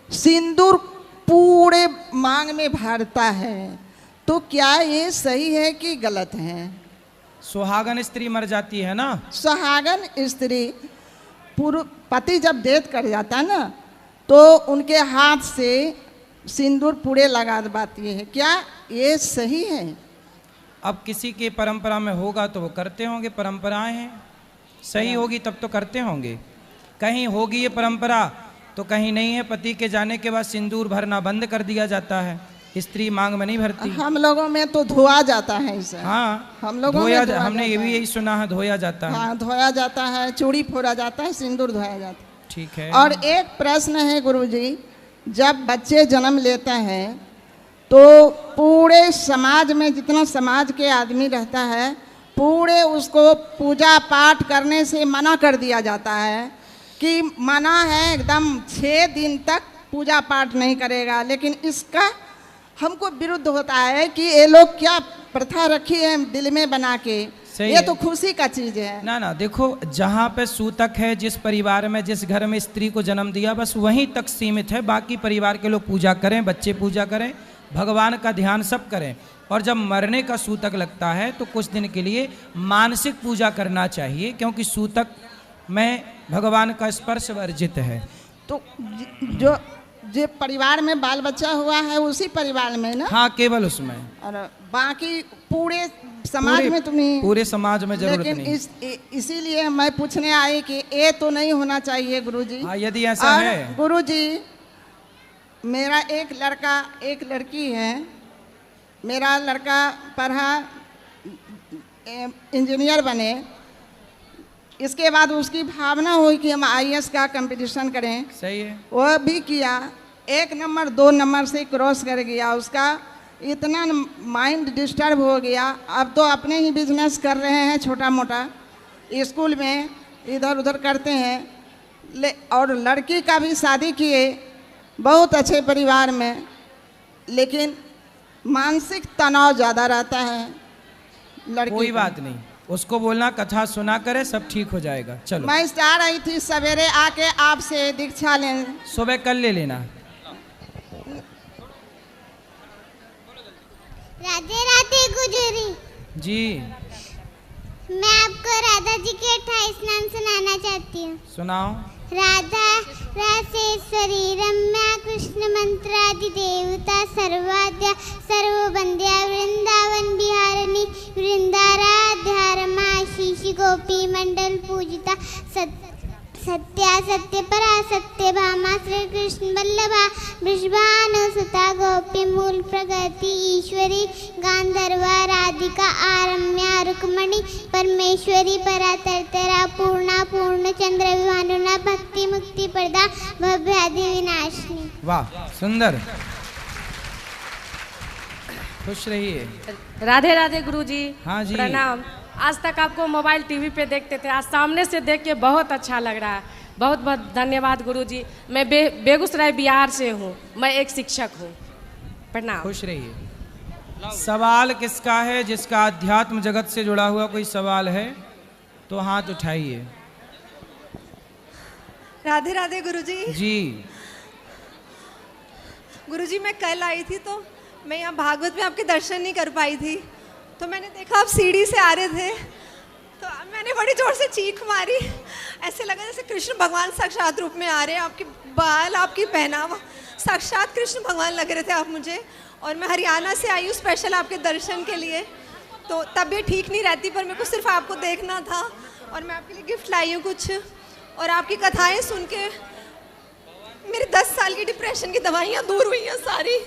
सिंदूर पूरे मांग में भरता है, तो क्या ये सही है कि गलत है? सुहागन स्त्री मर जाती है ना, सुहागन स्त्री पति जब डेथ कर जाता है ना, तो उनके हाथ से सिंदूर पूरे लगा देती है, क्या ये सही है? अब किसी के परंपरा में होगा तो वो करते होंगे, परंपराएं हैं, सही होगी तब तो करते होंगे। कहीं होगी ये परंपरा तो कहीं नहीं है। पति के जाने के बाद सिंदूर भरना बंद कर दिया जाता है, स्त्री मांग में नहीं भरती। हम लोगों में तो धोया जाता है इसे। हाँ, हम लोगों में हमने ये भी यही सुना है, धोया जाता है। हाँ, धोया जाता है, चूड़ी फोड़ा जाता है, सिंदूर धोया जाता है। ठीक है। और एक प्रश्न है गुरुजी, जब बच्चे जन्म लेते हैं तो पूरे समाज में जितना समाज के आदमी रहता है पूरे उसको पूजा पाठ करने से मना कर दिया जाता है कि मना है एकदम 6 दिन तक पूजा पाठ नहीं करेगा। लेकिन इसका हमको विरुद्ध होता है कि ये लोग क्या प्रथा रखी है दिल में बना के, ये तो खुशी का चीज है। ना ना, देखो जहाँ पे सूतक है, जिस परिवार में जिस घर में स्त्री को जन्म दिया बस वहीं तक सीमित है। बाकी परिवार के लोग पूजा करें, बच्चे पूजा करें, भगवान का ध्यान सब करें। और जब मरने का सूतक लगता है तो कुछ दिन के लिए मानसिक पूजा करना चाहिए, क्योंकि सूतक में भगवान का स्पर्श वर्जित है। तो जो परिवार में बाल बच्चा हुआ है उसी परिवार में ना? हाँ, केवल उसमें। और बाकी पूरे समाज में तुम्हें, पूरे समाज में जरूरत लेकिन नहीं। इसीलिए मैं पूछने आई कि ये तो नहीं होना चाहिए गुरुजी। हाँ, यदि ऐसा है। गुरुजी, मेरा एक लड़का एक लड़की है। मेरा लड़का पढ़ा इंजीनियर बने, इसके बाद उसकी भावना हुई कि हम IAS का कंपटीशन करें। सही है। वह भी किया, 1 नंबर 2 नंबर से क्रॉस कर गया। उसका इतना माइंड डिस्टर्ब हो गया, अब तो अपने ही बिजनेस कर रहे हैं छोटा मोटा, स्कूल में इधर उधर करते हैं। और लड़की का भी शादी किए बहुत अच्छे परिवार में, लेकिन मानसिक तनाव ज़्यादा रहता है लड़की। कोई बात नहीं, उसको बोलना कथा सुना करे, सब ठीक हो जाएगा। चलो, मैं चाह रही थी सवेरे आके आपसे दीक्षा लें। सुबह कल ले लेना। राधे राधे गुजरी जी, मैं आपको राधा जी के 28 नाम सुनाना चाहती हूँ। सुनाओ। राधा रासेश्वरी रम्या कृष्ण मंत्रादि देवता सर्वाद्या सर्ववंद्या वृंदावन बिहारिणी वृंदाराध्या रमा शीशी गोपी मंडल पूजिता सत्या सत्य परा सत्य भामा श्री कृष्ण वल्लभा वृषभानुसुता गोपी मूल प्रगति ईश्वरी गांधर्वा राधिका आरम्या रुक्मणी परमेश्वरी परा तरतरा पूर्णा पूर्ण चंद्र विभानुना भक्ति मुक्ति प्रदा भव्यादि विनाशिनी। वाह, सुंदर। खुश रहिए। राधे राधे गुरुजी। हाँ जी, प्रणाम। आज तक आपको मोबाइल टीवी पे देखते थे, आज सामने से देख के बहुत अच्छा लग रहा है। बहुत बहुत धन्यवाद गुरुजी। मैं बेगूसराय बिहार से हूँ, मैं एक शिक्षक हूँ। प्रणाम। खुश रहिए। सवाल किसका है? जिसका अध्यात्म जगत से जुड़ा हुआ कोई सवाल है तो हाथ उठाइए। राधे राधे गुरुजी। जी गुरुजी, मैं कल आई थी तो मैं यहाँ भागवत में आपके दर्शन नहीं कर पाई थी, तो मैंने देखा आप सीढ़ी से आ रहे थे तो मैंने बड़ी जोर से चीख मारी। ऐसे लगा जैसे कृष्ण भगवान साक्षात रूप में आ रहे हैं। आपके बाल, आपकी पहनावा, साक्षात कृष्ण भगवान लग रहे थे आप मुझे। और मैं हरियाणा से आई हूँ स्पेशल आपके दर्शन के लिए। तो तबीयत ठीक नहीं रहती पर मेरे को सिर्फ आपको देखना था और मैं आपके लिए गिफ्ट लाई हूँ कुछ। और आपकी कथाएँ सुन के मेरी 10 साल की डिप्रेशन की दवाइयाँ दूर हुई हैं सारी।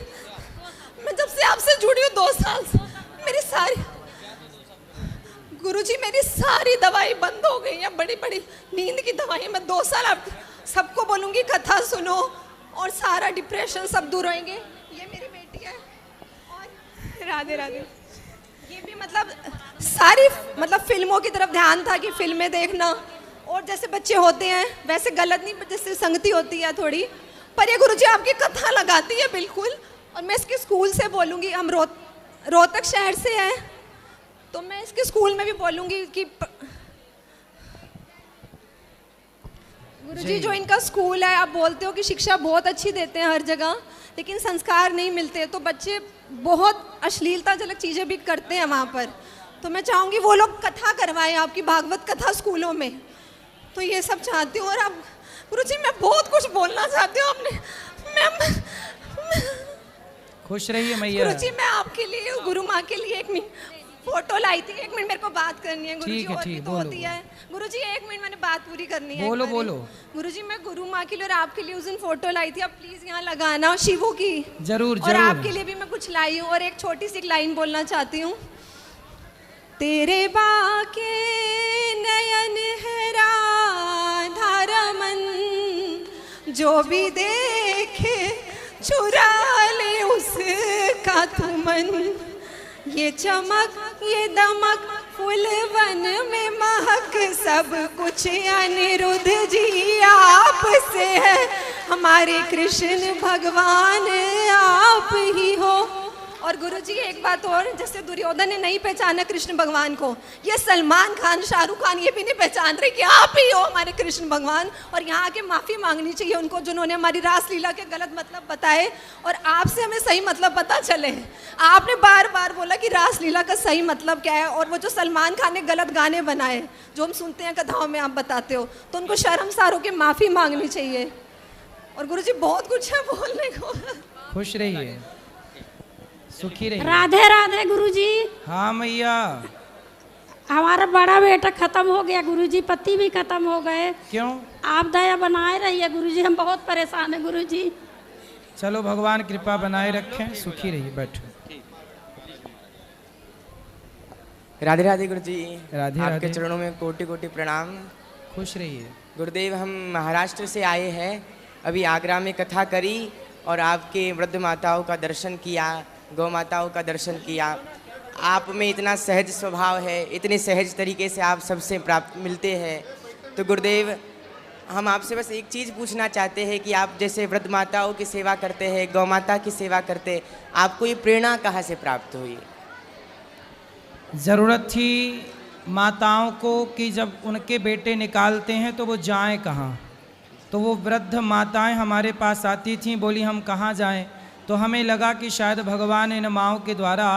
मैं जब से आपसे जुड़ी हूँ 2 साल से, मेरी सारी गुरुजी मेरी सारी दवाई बंद हो गई है, बड़ी बड़ी नींद की दवाई। मैं 2 साल आप सबको बोलूँगी कथा सुनो और सारा डिप्रेशन सब दूर होंगे। ये मेरी बेटी है। और राधे राधे। ये भी मतलब सारी मतलब फिल्मों की तरफ ध्यान था कि फिल्में देखना और जैसे बच्चे होते हैं वैसे गलत नहीं, जैसे संगति होती है थोड़ी, पर ये गुरुजी आपकी कथा लगाती है बिल्कुल। और मैं इसके स्कूल से बोलूँगी, हम रोहतक शहर से हैं तो मैं इसके स्कूल में भी बोलूँगी कि गुरुजी जो इनका स्कूल है, आप बोलते हो कि शिक्षा बहुत अच्छी देते हैं हर जगह, लेकिन संस्कार नहीं मिलते तो बच्चे बहुत अश्लीलताजनक चीज़ें भी करते हैं वहाँ पर। तो मैं चाहूँगी वो लोग कथा करवाएं, आपकी भागवत कथा स्कूलों में। तो ये सब चाहती हूँ। और अब गुरुजी मैं बहुत कुछ बोलना चाहती हूँ। आपने मैं खुश रहिए मैया। गुरुजी मैं आपके लिए, गुरु माँ के लिए एक मिनट फोटो लाई थी। 1 मिनट मेरे को बात करनी है गुरुजी, ठीक है, और भी ठीक, तो बोलो, होती है गुरुजी। 1 मिनट मैंने बात पूरी करनी है। बोलो, बोलो। गुरुजी, मैं गुरु माँ के लिए और आपके लिए उस दिन फोटो लाई थी, अब प्लीज यहाँ लगाना शिवू की। जरूर और जरूर। आपके लिए भी मैं कुछ लाई हूँ, और एक छोटी सी लाइन बोलना चाहती हूँ। तेरे बाके नयन है राधा रमन, जो भी देखे चुरा ले उसका तुमन। ये चमक ये दमक फूलवन में महक, सब कुछ अनिरुद्ध जी आपसे है। हमारे कृष्ण भगवान आप ही हो। और गुरुजी एक बात और, जैसे दुर्योधन ने नहीं पहचाना कृष्ण भगवान को, ये सलमान खान, शाहरुख खान ये भी नहीं पहचान रहे कि आप ही हो हमारे कृष्ण भगवान। और यहाँ आके माफ़ी मांगनी चाहिए उनको, जिन्होंने हमारी रासलीला के गलत मतलब बताए, और आपसे हमें सही मतलब पता चले। आपने बार बार बोला कि रासलीला का सही मतलब क्या है, और वो जो सलमान खान ने गलत गाने बनाए जो हम सुनते हैं कथाओं में, आप बताते हो, तो उनको शर्मसार होकर माफ़ी मांगनी चाहिए। और गुरुजी बहुत कुछ है बोलने को। खुश रहिए, सुखी रहिए। राधे राधे गुरुजी। हाँ मैया। हमारा बड़ा बेटा खत्म हो गया गुरुजी, पति भी खत्म हो गए। क्यों? आप दया बनाए रहिए गुरुजी, हम बहुत परेशान हैं गुरुजी। चलो भगवान कृपा बनाए रखें, सुखी रहिए, बैठो। राधे राधे गुरुजी। राधे आपके राधे। चरणों में कोटि कोटि प्रणाम। खुश रहिए गुरुदेव। हम महाराष्ट्र से आए हैं, अभी आगरा में कथा करी और आपके वृद्ध माताओं का दर्शन किया, गौ माताओं का दर्शन किया। आप में इतना सहज स्वभाव है, इतने सहज तरीके से आप सबसे प्राप्त मिलते हैं। तो गुरुदेव, हम आपसे बस एक चीज़ पूछना चाहते हैं कि आप जैसे वृद्ध माताओं की सेवा करते हैं, गौ माता की सेवा करते हैं, आपको ये प्रेरणा कहाँ से प्राप्त हुई? ज़रूरत थी माताओं को कि जब उनके बेटे निकालते हैं तो वो जाएं कहाँ। तो वो वृद्ध माताएं हमारे पास आती थीं, बोली हम कहाँ जाएं। तो हमें लगा कि शायद भगवान इन माँओं के द्वारा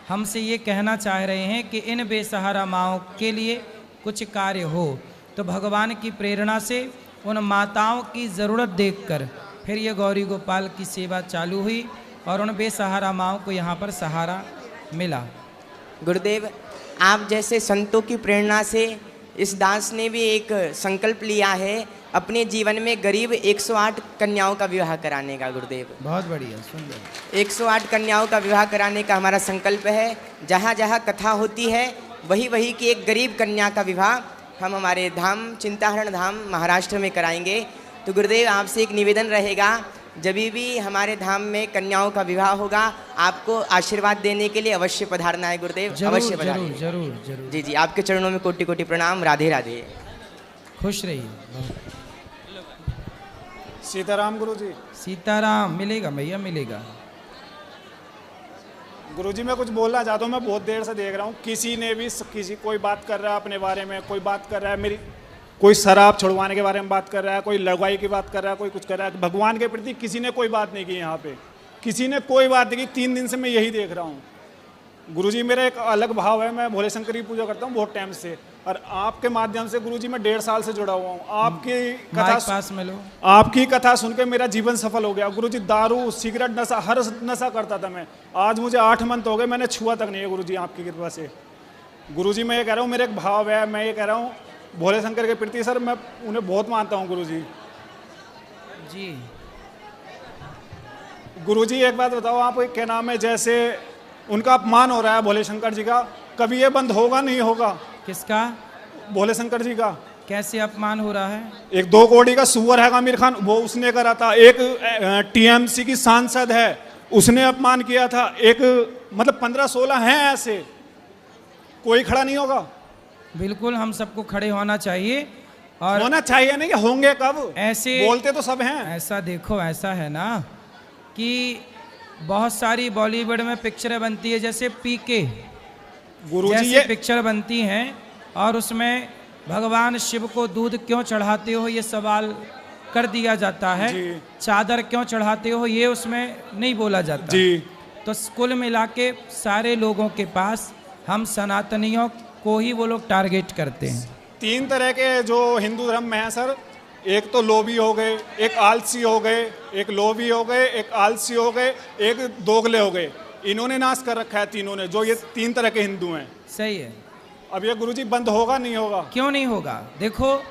हमसे ये कहना चाह रहे हैं कि इन बेसहारा माँओं के लिए कुछ कार्य हो। तो भगवान की प्रेरणा से उन माताओं की ज़रूरत देखकर फिर ये गौरी गोपाल की सेवा चालू हुई और उन बेसहारा माँओं को यहाँ पर सहारा मिला। गुरुदेव, आप जैसे संतों की प्रेरणा से इस दास ने भी एक संकल्प लिया है अपने जीवन में गरीब 108 कन्याओं का विवाह कराने का। गुरुदेव, बहुत बढ़िया, सुंदर। 108 कन्याओं का विवाह कराने का हमारा संकल्प है। जहाँ जहाँ कथा होती है वही वही की एक गरीब कन्या का विवाह हम हमारे धाम चिंताहरण धाम महाराष्ट्र में कराएंगे। तो गुरुदेव, आपसे एक निवेदन रहेगा, जब भी हमारे धाम में कन्याओं का विवाह होगा आपको आशीर्वाद देने के लिए अवश्य पधारना है गुरुदेव। अवश्य पधारिए। जरूर जरूर जरूर। जी जी, आपके चरणों में कोटि कोटि प्रणाम। राधे राधे। खुश रहिए। सीताराम गुरुजी। सीताराम। मिलेगा भैया, मिलेगा। गुरुजी, मैं कुछ बोलना चाहता हूँ। मैं बहुत देर से देख रहा हूँ किसी ने भी कोई बात कर रहा है अपने बारे में, कोई बात कर रहा है मेरी, कोई शराब छुड़वाने के बारे में बात कर रहा है, कोई लड़ाई की बात कर रहा है, कोई कुछ कर रहा है। भगवान के प्रति किसी ने कोई बात नहीं की। यहाँ पे किसी ने कोई बात नहीं की। 3 दिन से मैं यही देख रहा हूँ। गुरुजी, मेरा एक अलग भाव है, मैं भोले शंकर की पूजा करता हूँ बहुत टाइम से, और आपके माध्यम से गुरुजी मैं 1.5 साल से जुड़ा हुआ हूँ। आपकी पास में लो। आपकी कथा सुन के मेरा जीवन सफल हो गया। गुरुजी, दारू सिगरेट नशा हर नशा करता था मैं, आज मुझे 8 मंथ हो गए, मैंने छुआ तक नहीं है गुरुजी आपकी कृपा से। गुरुजी, मैं ये कह रहा हूँ, मेरा एक भाव है, मैं ये कह रहा हूँ भोले शंकर के प्रति सर मैं उन्हें बहुत मानता हूँ गुरुजी। जी गुरुजी, एक बात बताओ, आप क्या नाम है, जैसे उनका अपमान हो रहा है भोले शंकर जी का, कभी ये बंद होगा नहीं होगा? किसका? भोले शंकर जी का। कैसे अपमान हो रहा है? एक 2 करोड़ का सुअर है आमिर खान, वो उसने करा था। एक टीएमसी की सांसद है, उसने अपमान किया था। एक मतलब 15-16 हैं ऐसे, कोई खड़ा नहीं होगा? बिल्कुल, हम सबको खड़े होना चाहिए। और होना चाहिए नहीं, होंगे कब? ऐसे बोलते तो सब हैं। ऐसा देखो, ऐसा है ना कि बहुत सारी बॉलीवुड में पिक्चरें बनती है, जैसे पीके गुरुजी ये पिक्चर बनती हैं, और उसमें भगवान शिव को दूध क्यों चढ़ाते हो ये सवाल कर दिया जाता है, चादर क्यों चढ़ाते हो ये उसमें नहीं बोला जाता जी। तो कुल मिला के सारे लोगों के पास हम सनातनियों को ही वो लोग टारगेट करते हैं। 3 तरह के जो हिंदू धर्म में है सर, एक तो लोभी हो गए, एक आलसी हो गए, एक लोभी हो गए, एक आलसी हो गए, एक दोगले हो गए। इन्होंने नाश कर रखा है तीनों ने, जो ये 3 तरह के हिंदू हैं। सही है। अब ये गुरुजी बंद होगा नहीं होगा? क्यों नहीं होगा? देखो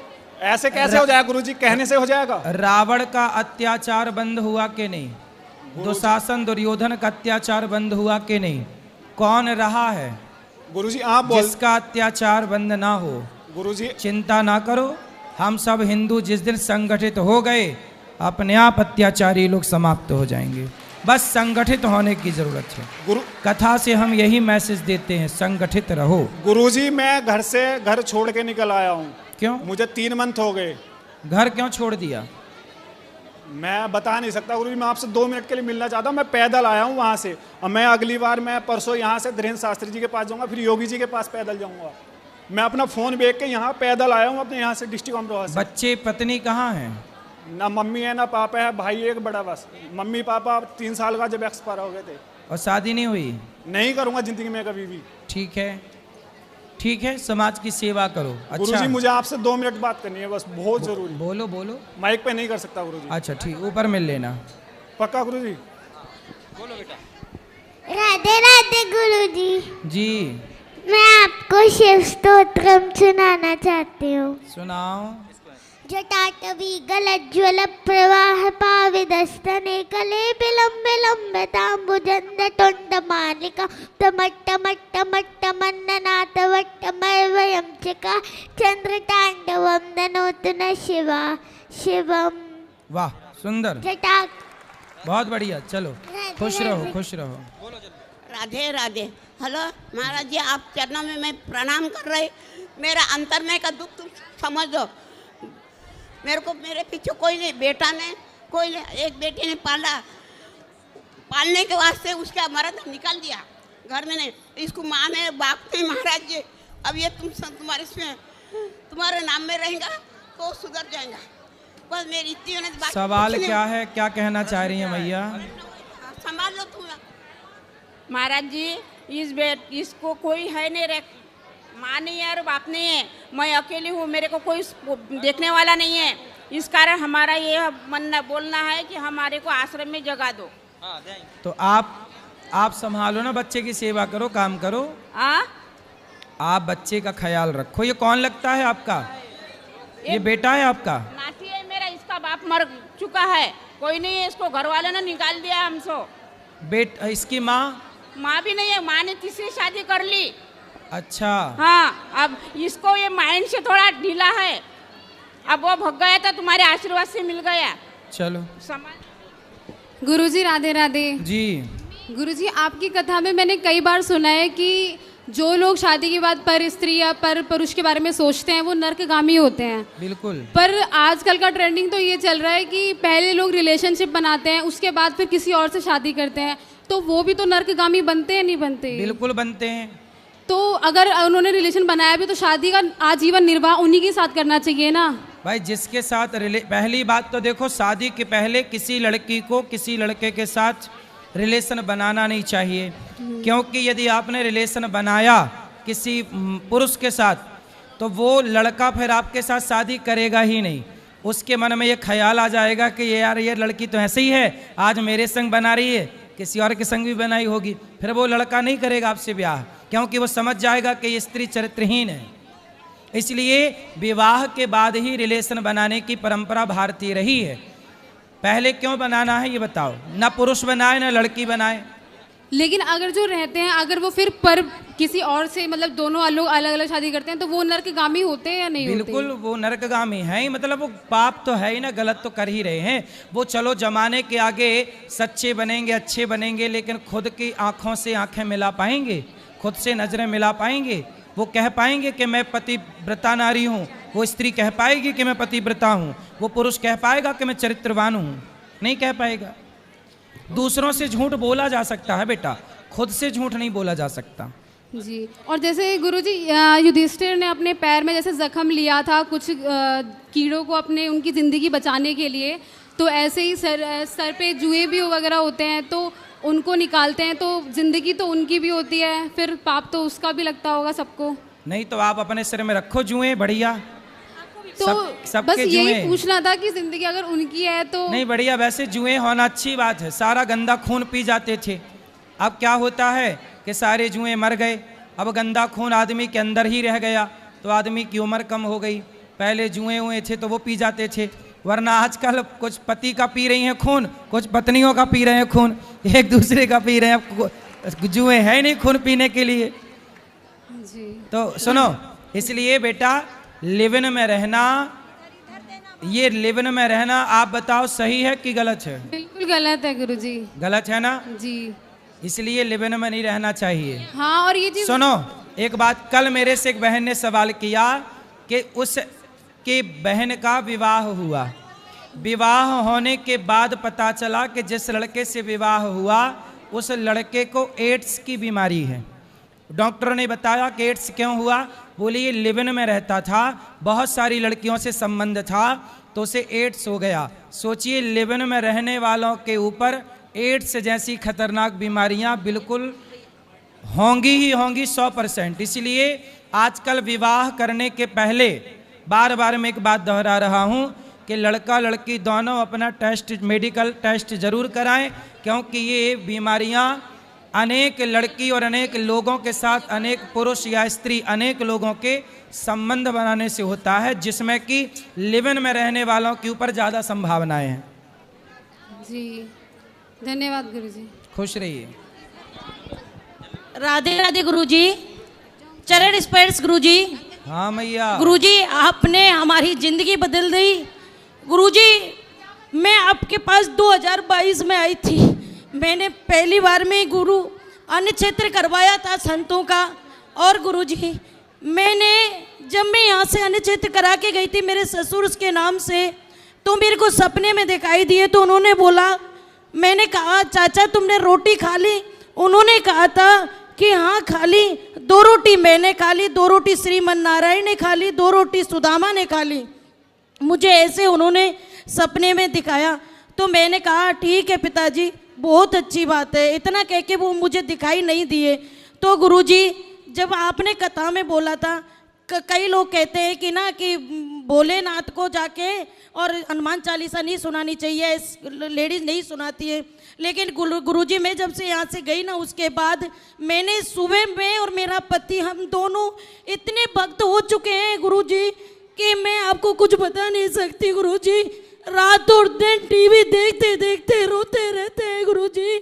ऐसे कैसे हो जाएगा गुरुजी? कहने से हो जाएगा? रावण का अत्याचार बंद हुआ कि नहीं? दुशासन दुर्योधन का अत्याचार बंद हुआ कि नहीं? कौन रहा है गुरुजी आप बोल जिसका अत्याचार बंद ना हो? गुरुजी चिंता ना करो, हम सब हिंदू जिस दिन संगठित हो गए अपने आप अत्याचारी लोग समाप्त हो जाएंगे। बस संगठित होने की जरूरत है। गुरु कथा से हम यही मैसेज देते हैं, संगठित रहो। गुरुजी मैं घर छोड़ के निकल आया हूँ। क्यों? मुझे 3 मंथ हो गए। घर क्यों छोड़ दिया? मैं बता नहीं सकता गुरुजी, मैं आपसे 2 मिनट के लिए मिलना चाहता हूँ। मैं पैदल आया हूँ वहाँ से। अब मैं अगली बार मैं परसों यहाँ से धीरेन्द्र शास्त्री जी के पास जाऊँगा, फिर योगी जी के पास पैदल जाऊँगा। मैं अपना फ़ोन बेच के यहाँ पैदल आया हूँ अपने यहाँ से डिस्ट्रिक्ट अमरोहा से। बच्चे पत्नी कहाँ हैं? ना मम्मी है ना पापा है, भाई एक बड़ा बस। मम्मी पापा 3 साल का जब एक्सपायर हो गए थे। और शादी नहीं हुई? नहीं करूँगा ज़िंदगी में कभी भी। ठीक है, ठीक है, समाज की सेवा करो। अच्छा गुरुजी मुझे आपसे 2 मिनट बात करनी है बस, बहुत जरूरी। बोलो बोलो। माइक पे नहीं कर सकता गुरुजी। अच्छा ठीक, ऊपर मिल लेना। पक्का गुरुजी? बोलो बेटा। राधे राधे गुरुजी। जी मैं आपको शिव स्तोत्रम सुनाना चाहती हूँ। सुनाओ। जटाटवी गलज्ज्वल प्रवाह पाविदस्तने कले विलंब लंबताम्बुजन्द टोंड मालिका तमट्टमट्टमट्टमन्ननाथ वट्टमर्वयं चका चंद्रतांडवं दनोतु न शिवा शिवम। वाह सुंदर, जटा बहुत बढ़िया। चलो खुश रहो, खुश रहो। राधे राधे। हेलो महाराज जी, आप चरणों में मैं प्रणाम कर रही। मेरा अंतर में का दुख तुम समझ दो। मेरे को मेरे पीछे कोई नहीं, बेटा ने कोई नहीं, एक बेटे ने पालने के वास्ते उसका मर्द निकाल दिया घर में। नहीं इसको माँ ने बाप ने महाराज जी, अब ये तुम्हारे नाम में रहेगा तो सुधर जाएगा। बस मेरी इतनी बात। सवाल क्या है, क्या कहना चाह रही है मैया? संभाल लो तुम। महाराज जी इसको कोई है नहीं रे, माँ नहीं है और बाप नहीं है, मैं अकेली हूँ, मेरे को कोई देखने वाला नहीं है। इस कारण हमारा ये बोलना है कि हमारे को आश्रम में जगा दो। तो आप संभालो ना, बच्चे की सेवा करो, काम करो। आप बच्चे का ख्याल रखो। ये कौन लगता है आपका? ये बेटा है आपका? नाती है मेरा, इसका बाप मर चुका है, कोई नहीं है, इसको घर वाले ने निकाल दिया हमसे। इसकी माँ? माँ भी नहीं है, माँ ने तीसरी शादी कर ली। अच्छा हाँ, अब इसको ये माइंड से थोड़ा ढीला है, अब वो भग गया था, तुम्हारे आशीर्वाद से मिल गया। चलो। गुरुजी राधे राधे। जी गुरुजी, आपकी कथा में मैंने कई बार सुना है कि जो लोग शादी के बाद पर स्त्री या पर पुरुष के बारे में सोचते हैं वो नर्कगामी होते हैं। बिल्कुल। पर आजकल का ट्रेंडिंग तो ये चल रहा है कि पहले लोग रिलेशनशिप बनाते हैं, उसके बाद फिर किसी और से शादी करते हैं, तो वो भी तो नर्कगामी बनते हैं नहीं बनते? बिल्कुल बनते हैं। तो अगर उन्होंने रिलेशन बनाया भी तो शादी का आजीवन निर्वाह उन्हीं के साथ करना चाहिए ना भाई। जिसके साथ पहली बात तो देखो, शादी के पहले किसी लड़की को किसी लड़के के साथ रिलेशन बनाना नहीं चाहिए, क्योंकि यदि आपने रिलेशन बनाया किसी पुरुष के साथ तो वो लड़का फिर आपके साथ शादी करेगा ही नहीं। उसके मन में ये ख्याल आ जाएगा कि यार ये लड़की तो ऐसे ही है, आज मेरे संग बना रही है, किसी और के संग भी बनाई होगी, फिर वो लड़का नहीं करेगा आपसे ब्याह, क्योंकि वो समझ जाएगा कि ये स्त्री चरित्रहीन है। इसलिए विवाह के बाद ही रिलेशन बनाने की परंपरा भारतीय रही है। पहले क्यों बनाना है ये बताओ? ना पुरुष बनाए ना लड़की बनाए। लेकिन अगर जो रहते हैं, अगर वो फिर पर किसी और से मतलब दोनों लोग अलग अलग शादी करते हैं तो वो नरकगामी होते हैं या नहीं? बिल्कुल होते? वो नरकगामी है ही, मतलब वो पाप तो है ही ना, गलत तो कर ही रहे हैं वो। चलो जमाने के आगे सच्चे बनेंगे, अच्छे बनेंगे, लेकिन खुद की आंखों से आंखें मिला पाएंगे? खुद से नजरें मिला पाएंगे? वो कह पाएंगे कि मैं पतिव्रता नारी हूँ? वो स्त्री कह पाएगी कि मैं पतिव्रता हूँ? वो पुरुष कह पाएगा कि मैं चरित्रवान हूँ? नहीं कह पाएगा। दूसरों से झूठ बोला जा सकता है बेटा, खुद से झूठ नहीं बोला जा सकता। जी। और जैसे गुरुजी युधिष्ठिर ने अपने पैर में जैसे जख्म लिया था कुछ कीड़ों को अपने उनकी ज़िंदगी बचाने के लिए, तो ऐसे ही सर पे जुए भी वगैरह होते हैं तो उनको निकालते हैं, तो ज़िंदगी तो उनकी भी होती है, फिर पाप तो उसका भी लगता होगा सबको। नहीं तो आप अपने सिर में रखो जुए, बढ़िया। तो बस यही पूछना था कि जिंदगी अगर उनकी है तो नहीं, बढ़िया। वैसे जुए होना अच्छी बात है, सारा गंदा खून पी जाते थे। अब क्या होता है कि सारे जुए मर गए, अब गंदा खून आदमी के अंदर ही रह गया तो आदमी की उम्र कम हो गई। पहले जुए हुए थे तो वो पी जाते थे, वरना आजकल कुछ पति का पी रही हैं खून, कुछ पत्नियों का पी रहे हैं खून, एक दूसरे का पी रहे हैं। जुए है नहीं खून पीने के लिए। तो सुनो, इसलिए बेटा लिव इन में रहना, ये लिव इन में रहना आप बताओ सही है कि गलत है? बिल्कुल गलत है गुरुजी। गलत है ना जी। इसलिए लिव इन में नहीं रहना चाहिए। हाँ, और ये चीज सुनो एक बात, कल मेरे से एक बहन ने सवाल किया कि उसके बहन का विवाह हुआ, विवाह होने के बाद पता चला कि जिस लड़के से विवाह हुआ उस लड़के को एड्स की बीमारी है। डॉक्टर ने बताया कि एड्स क्यों हुआ? बोले ये लिव इन में रहता था, बहुत सारी लड़कियों से संबंध था तो उसे एड्स हो गया। सोचिए लिव इन में रहने वालों के ऊपर एड्स जैसी खतरनाक बीमारियां बिल्कुल होंगी ही होंगी 100%। इसलिए आजकल विवाह करने के पहले बार बार मैं एक बात दोहरा रहा हूं कि लड़का लड़की दोनों अपना टेस्ट, मेडिकल टेस्ट जरूर कराएं, क्योंकि ये बीमारियां अनेक लड़की और अनेक लोगों के साथ, अनेक पुरुष या स्त्री, अनेक लोगों के संबंध बनाने से होता है, जिसमें कि लिव इन में रहने वालों के ऊपर ज़्यादा संभावनाएं हैं। जी धन्यवाद गुरुजी। खुश रहिए। राधे राधे गुरुजी, चरण स्पर्श गुरुजी। हाँ मैया। गुरुजी आपने हमारी जिंदगी बदल दी। गुरुजी मैं आपके पास 2022 में आई थी, मैंने पहली बार में गुरु अन्न क्षेत्र करवाया था संतों का। और गुरुजी मैंने जब मैं यहाँ से अन्न क्षेत्र करा के गई थी मेरे ससुर के नाम से, तो मेरे को सपने में दिखाई दिए। तो उन्होंने बोला, मैंने कहा चाचा तुमने रोटी खा ली? उन्होंने कहा था कि हाँ खा ली। 2 रोटी मैंने खा ली, 2 रोटी श्रीमन नारायण ने खा ली, 2 रोटी सुदामा ने खा ली। मुझे ऐसे उन्होंने सपने में दिखाया। तो मैंने कहा ठीक है पिताजी, बहुत अच्छी बात है। इतना कह के वो मुझे दिखाई नहीं दिए। तो गुरुजी जब आपने कथा में बोला था, कई लोग कहते हैं कि ना कि भोलेनाथ को जाके और हनुमान चालीसा नहीं सुनानी चाहिए, लेडीज नहीं सुनाती है। लेकिन गुरुजी मैं जब से यहाँ से गई ना, उसके बाद मैंने सुबह में और मेरा पति हम दोनों इतने भक्त हो चुके हैं गुरुजी कि मैं आपको कुछ बता नहीं सकती गुरुजी। रात और दिन टीवी देखते देखते रोते रहते हैं गुरुजी।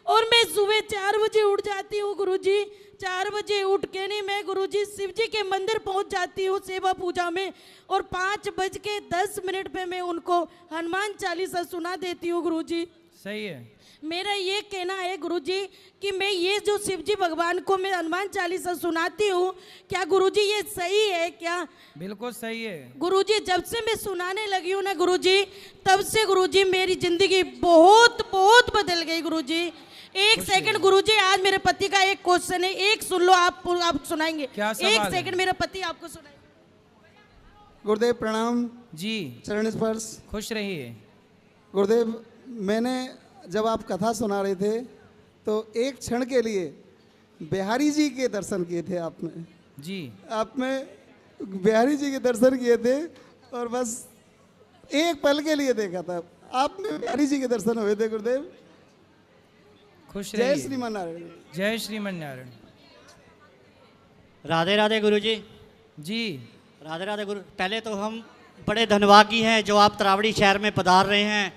और मैं सुबह 4 बजे उठ जाती हूँ गुरुजी। 4 बजे उठ के नहीं मैं गुरुजी शिव जी के मंदिर पहुँच जाती हूँ सेवा पूजा में, और 5:10 पे मैं उनको हनुमान चालीसा सुना देती हूँ गुरुजी। सही है। मेरा ये कहना है गुरुजी कि मैं ये जो शिवजी भगवान को मैं हनुमान चालीसा सुनाती हूँ, क्या गुरुजी ये सही है क्या? बिल्कुल सही है गुरुजी। जब से मैं सुनाने लगी हूँ ना गुरुजी, तब से गुरुजी मेरी जिंदगी बहुत बहुत बदल गई गुरुजी। एक सेकंड गुरुजी, आज मेरे पति का एक क्वेश्चन है, एक सुन लो, आप सुनाएंगे? एक सेकंड मेरा पति आपको सुनाएंगे। गुरुदेव प्रणाम जी। चरण स्पर्श। खुश रहिए गुरुदेव। मैंने जब आप कथा सुना रहे थे तो एक क्षण के लिए बिहारी जी के दर्शन किए थे आपने जी। आपने बिहारी जी के दर्शन किए थे और बस एक पल के लिए देखा था आपने, बिहारी जी के दर्शन हुए थे गुरुदेव। खुश जय रहिए। श्रीमान नारायण। जय श्रीमन नारायण। राधे राधे गुरुजी। जी राधे राधे गुरु। पहले तो हम बड़े धन्यवादी हैं जो आप तरावड़ी शहर में पधार रहे हैं।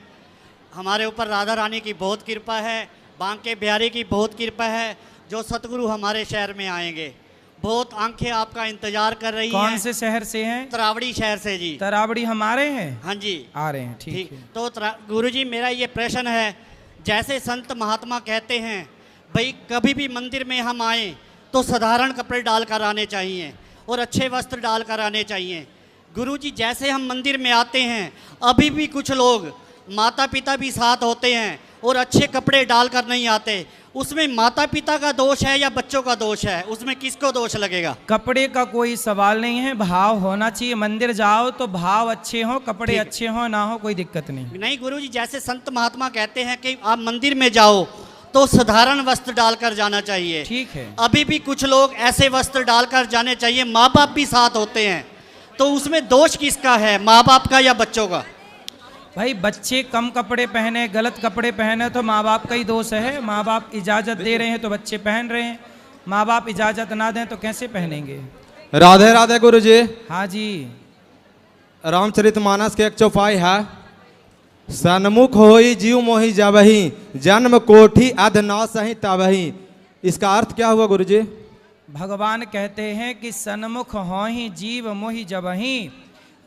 हमारे ऊपर राधा रानी की बहुत कृपा है, बांके बिहारी की बहुत कृपा है, जो सतगुरु हमारे शहर में आएंगे। बहुत आंखें आपका इंतजार कर रही हैं। कौन से शहर से हैं? तरावड़ी शहर से जी। तरावड़ी हमारे हैं? हाँ जी आ रहे हैं। ठीक है। तो गुरुजी मेरा ये प्रश्न है, जैसे संत महात्मा कहते हैं भाई कभी भी मंदिर में हम आए तो साधारण कपड़े डालकर आने चाहिए और अच्छे वस्त्र डालकर आने चाहिए। गुरुजी जैसे हम मंदिर में आते हैं, अभी भी कुछ लोग माता पिता भी साथ होते हैं और अच्छे कपड़े डालकर नहीं आते। उसमें माता पिता का दोष है या बच्चों का दोष है? उसमें किसको दोष लगेगा? कपड़े का कोई सवाल नहीं है, भाव होना चाहिए। मंदिर जाओ तो भाव अच्छे हो, कपड़े अच्छे हो ना हो, कोई दिक्कत नहीं। नहीं गुरुजी, जैसे संत महात्मा कहते हैं कि आप मंदिर में जाओ तो साधारण वस्त्र डालकर जाना चाहिए। ठीक है। अभी भी कुछ लोग ऐसे वस्त्र डालकर जाने चाहिए, माँ बाप भी साथ होते हैं, तो उसमें दोष किसका है, माँ बाप का या बच्चों का? भाई बच्चे कम कपड़े पहने, गलत कपड़े पहने तो माँ बाप का ही दोष है। माँ बाप इजाज़त दे रहे हैं तो बच्चे पहन रहे हैं। माँ बाप इजाजत ना दें तो कैसे पहनेंगे? राधे राधे गुरुजी। हाँ जी। रामचरितमानस के एक चौपाई है, सन्मुख होई जीव मोहि जबहि, जन्म कोठी अध न सही तबहि। इसका अर्थ क्या हुआ गुरुजी? भगवान कहते हैं कि सन्मुख हों ही जीव मोहि जबहि,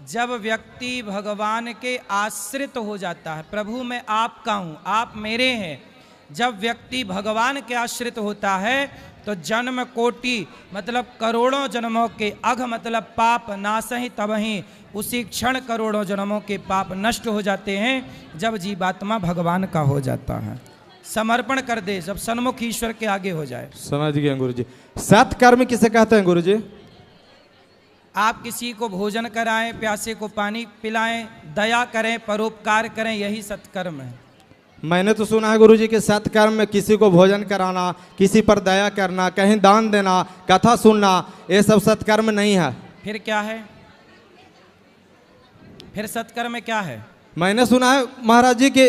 जब व्यक्ति भगवान के आश्रित हो जाता है, प्रभु मैं आपका हूँ, आप मेरे हैं, जब व्यक्ति भगवान के आश्रित होता है तो जन्म कोटि मतलब करोड़ों जन्मों के, अघ मतलब पाप, नासहि तबहि, उसी क्षण करोड़ों जन्मों के पाप नष्ट हो जाते हैं जब जीवात्मा भगवान का हो जाता है, समर्पण कर दे, जब सन्मुख ईश्वर के आगे हो जाए। समझ गए गुरुजी। सत्कर्म किसे कहते हैं गुरुजी? आप किसी को भोजन कराएं, प्यासे को पानी पिलाएं, दया करें, परोपकार करें, यही सत्कर्म है। मैंने तो सुना है गुरुजी कि सत्कर्म में किसी को भोजन कराना, किसी पर दया करना, कहीं दान देना, कथा सुनना, ये सब सत्कर्म नहीं है। फिर क्या है? फिर सत्कर्म में क्या है? मैंने सुना है महाराज जी कि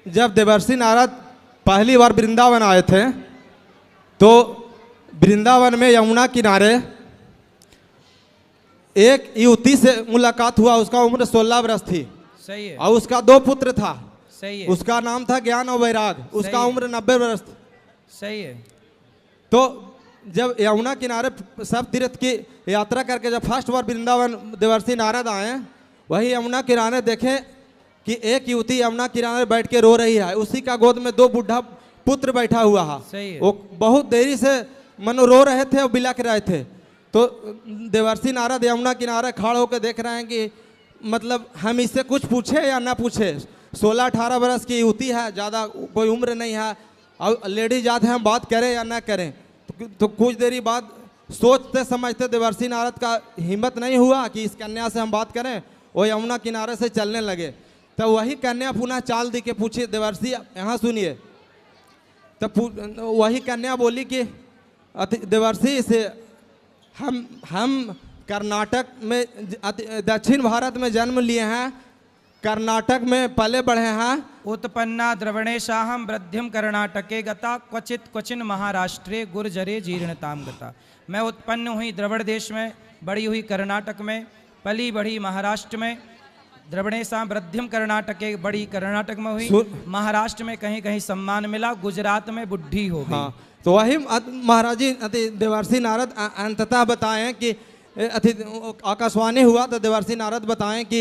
जब देवर्षि नारद पहली बार वृंदावन आए थे तो वृंदावन में यमुना किनारे एक युवती से मुलाकात हुआ, उसका उम्र 16 वर्ष थी। सही है। और उसका 2 पुत्र था। सही है। उसका नाम था ज्ञान और वैराग, उसका उम्र 90 वर्ष। सही है। तो जब यमुना किनारे सब तीर्थ की यात्रा करके जब फर्स्ट बार वृंदावन देवर्षि नारद आए, वही यमुना किनारे देखे कि एक युवती यमुना किनारे बैठ के रो रही है, उसी का गोद में 2 बूढ़ा पुत्र बैठा हुआ है। सही है। वो बहुत देरी से मनो रो रहे थे और बिलख रहे थे। तो देवर्षि नारद यमुना किनारे खड़े होकर देख रहे हैं कि मतलब हम इससे कुछ पूछे या ना पूछे, 16-18 वर्ष की युवती है, ज़्यादा कोई उम्र नहीं है, और लेडीज जाते हैं, हम बात करें या ना करें। तो कुछ देरी बाद सोचते समझते देवर्षि नारद का हिम्मत नहीं हुआ कि इस कन्या से हम बात करें, वो यमुना किनारे से चलने लगे। तो वही कन्या पुनः चाल दी के पूछी, देवर्षि यहाँ सुनिए। तो वही कन्या बोली कि देवर्षि से हम कर्नाटक में, दक्षिण भारत में जन्म लिए हैं, कर्नाटक में पले बढ़े हैं। उत्पन्ना द्रवणेशाहम वृद्धिम कर्नाटके गता, क्वचित क्वचिन महाराष्ट्रे गुर्जरे जीर्णताम गता। मैं उत्पन्न हुई द्रविड़ देश में, बड़ी हुई कर्नाटक में, पली बढ़ी महाराष्ट्र में। द्रविणेशाम वृद्धिम कर्नाटके, बड़ी कर्नाटक में हुई, महाराष्ट्र में कहीं कहीं सम्मान मिला, गुजरात में बुढ़ी हो गई। हाँ, तो वही महाराज जी देवर्षि नारद अंततः बताएं कि आकाशवाणी हुआ तो देवर्षि नारद बताएं कि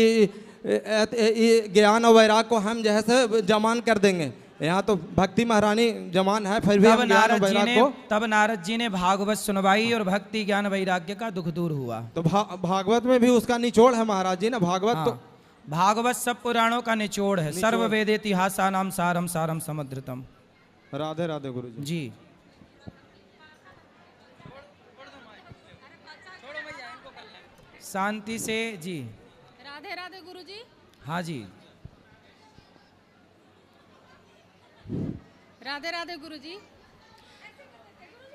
ज्ञान और वैराग को हम जैसे जमान कर देंगे। यहाँ तो भक्ति महारानी जमान है, फिर भी हम ज्ञान और वैराग को। तब नारद जी ने भागवत सुनवाई और भक्ति ज्ञान वैराग्य का दुख दूर हुआ। तो भागवत में भी उसका निचोड़ है महाराज जी ना। भागवत हाँ, तो भागवत सब पुराणों का निचोड़ है। सर्व वेद इतिहासानाम सारम सारम समुद्रतम। राधे राधे गुरु जी। शांति से जी। राधे राधे गुरुजी। हाँ जी। राधे राधे गुरुजी।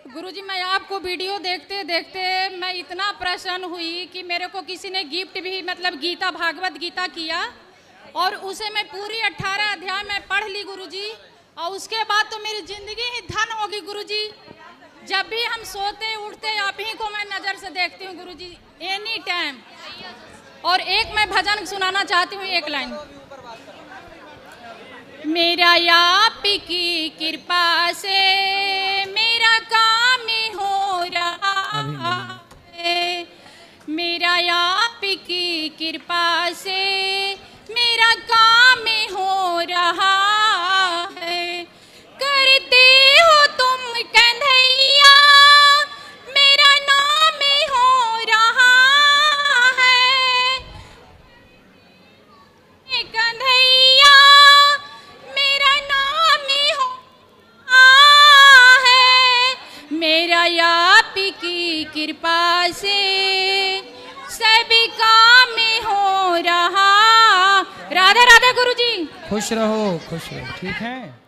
गुरुजी मैं आपको वीडियो देखते देखते मैं इतना प्रसन्न हुई कि मेरे को किसी ने गिफ्ट भी मतलब गीता, भागवत गीता किया, और उसे मैं पूरी 18 अध्याय में पढ़ ली गुरुजी। और उसके बाद तो मेरी जिंदगी ही धन होगी गुरुजी। जब भी हम सोते उठते आप ही को मैं नज़र से देखती हूँ गुरुजी, एनी टाइम। और एक मैं भजन सुनाना चाहती हूँ, एक लाइन। मेरा आप की कृपा से मेरा काम हो रहा है, मेरा आप की कृपा से मेरा काम हो रहा है। करते हो तुम कन्हैया मेरा नाम हो रहा है, कन्हैया मेरा नाम हो रहा है, मेरा आप की कृपा से सभी काम हो रहा। राधे राधे गुरुजी। खुश रहो, खुश रहो। ठीक है।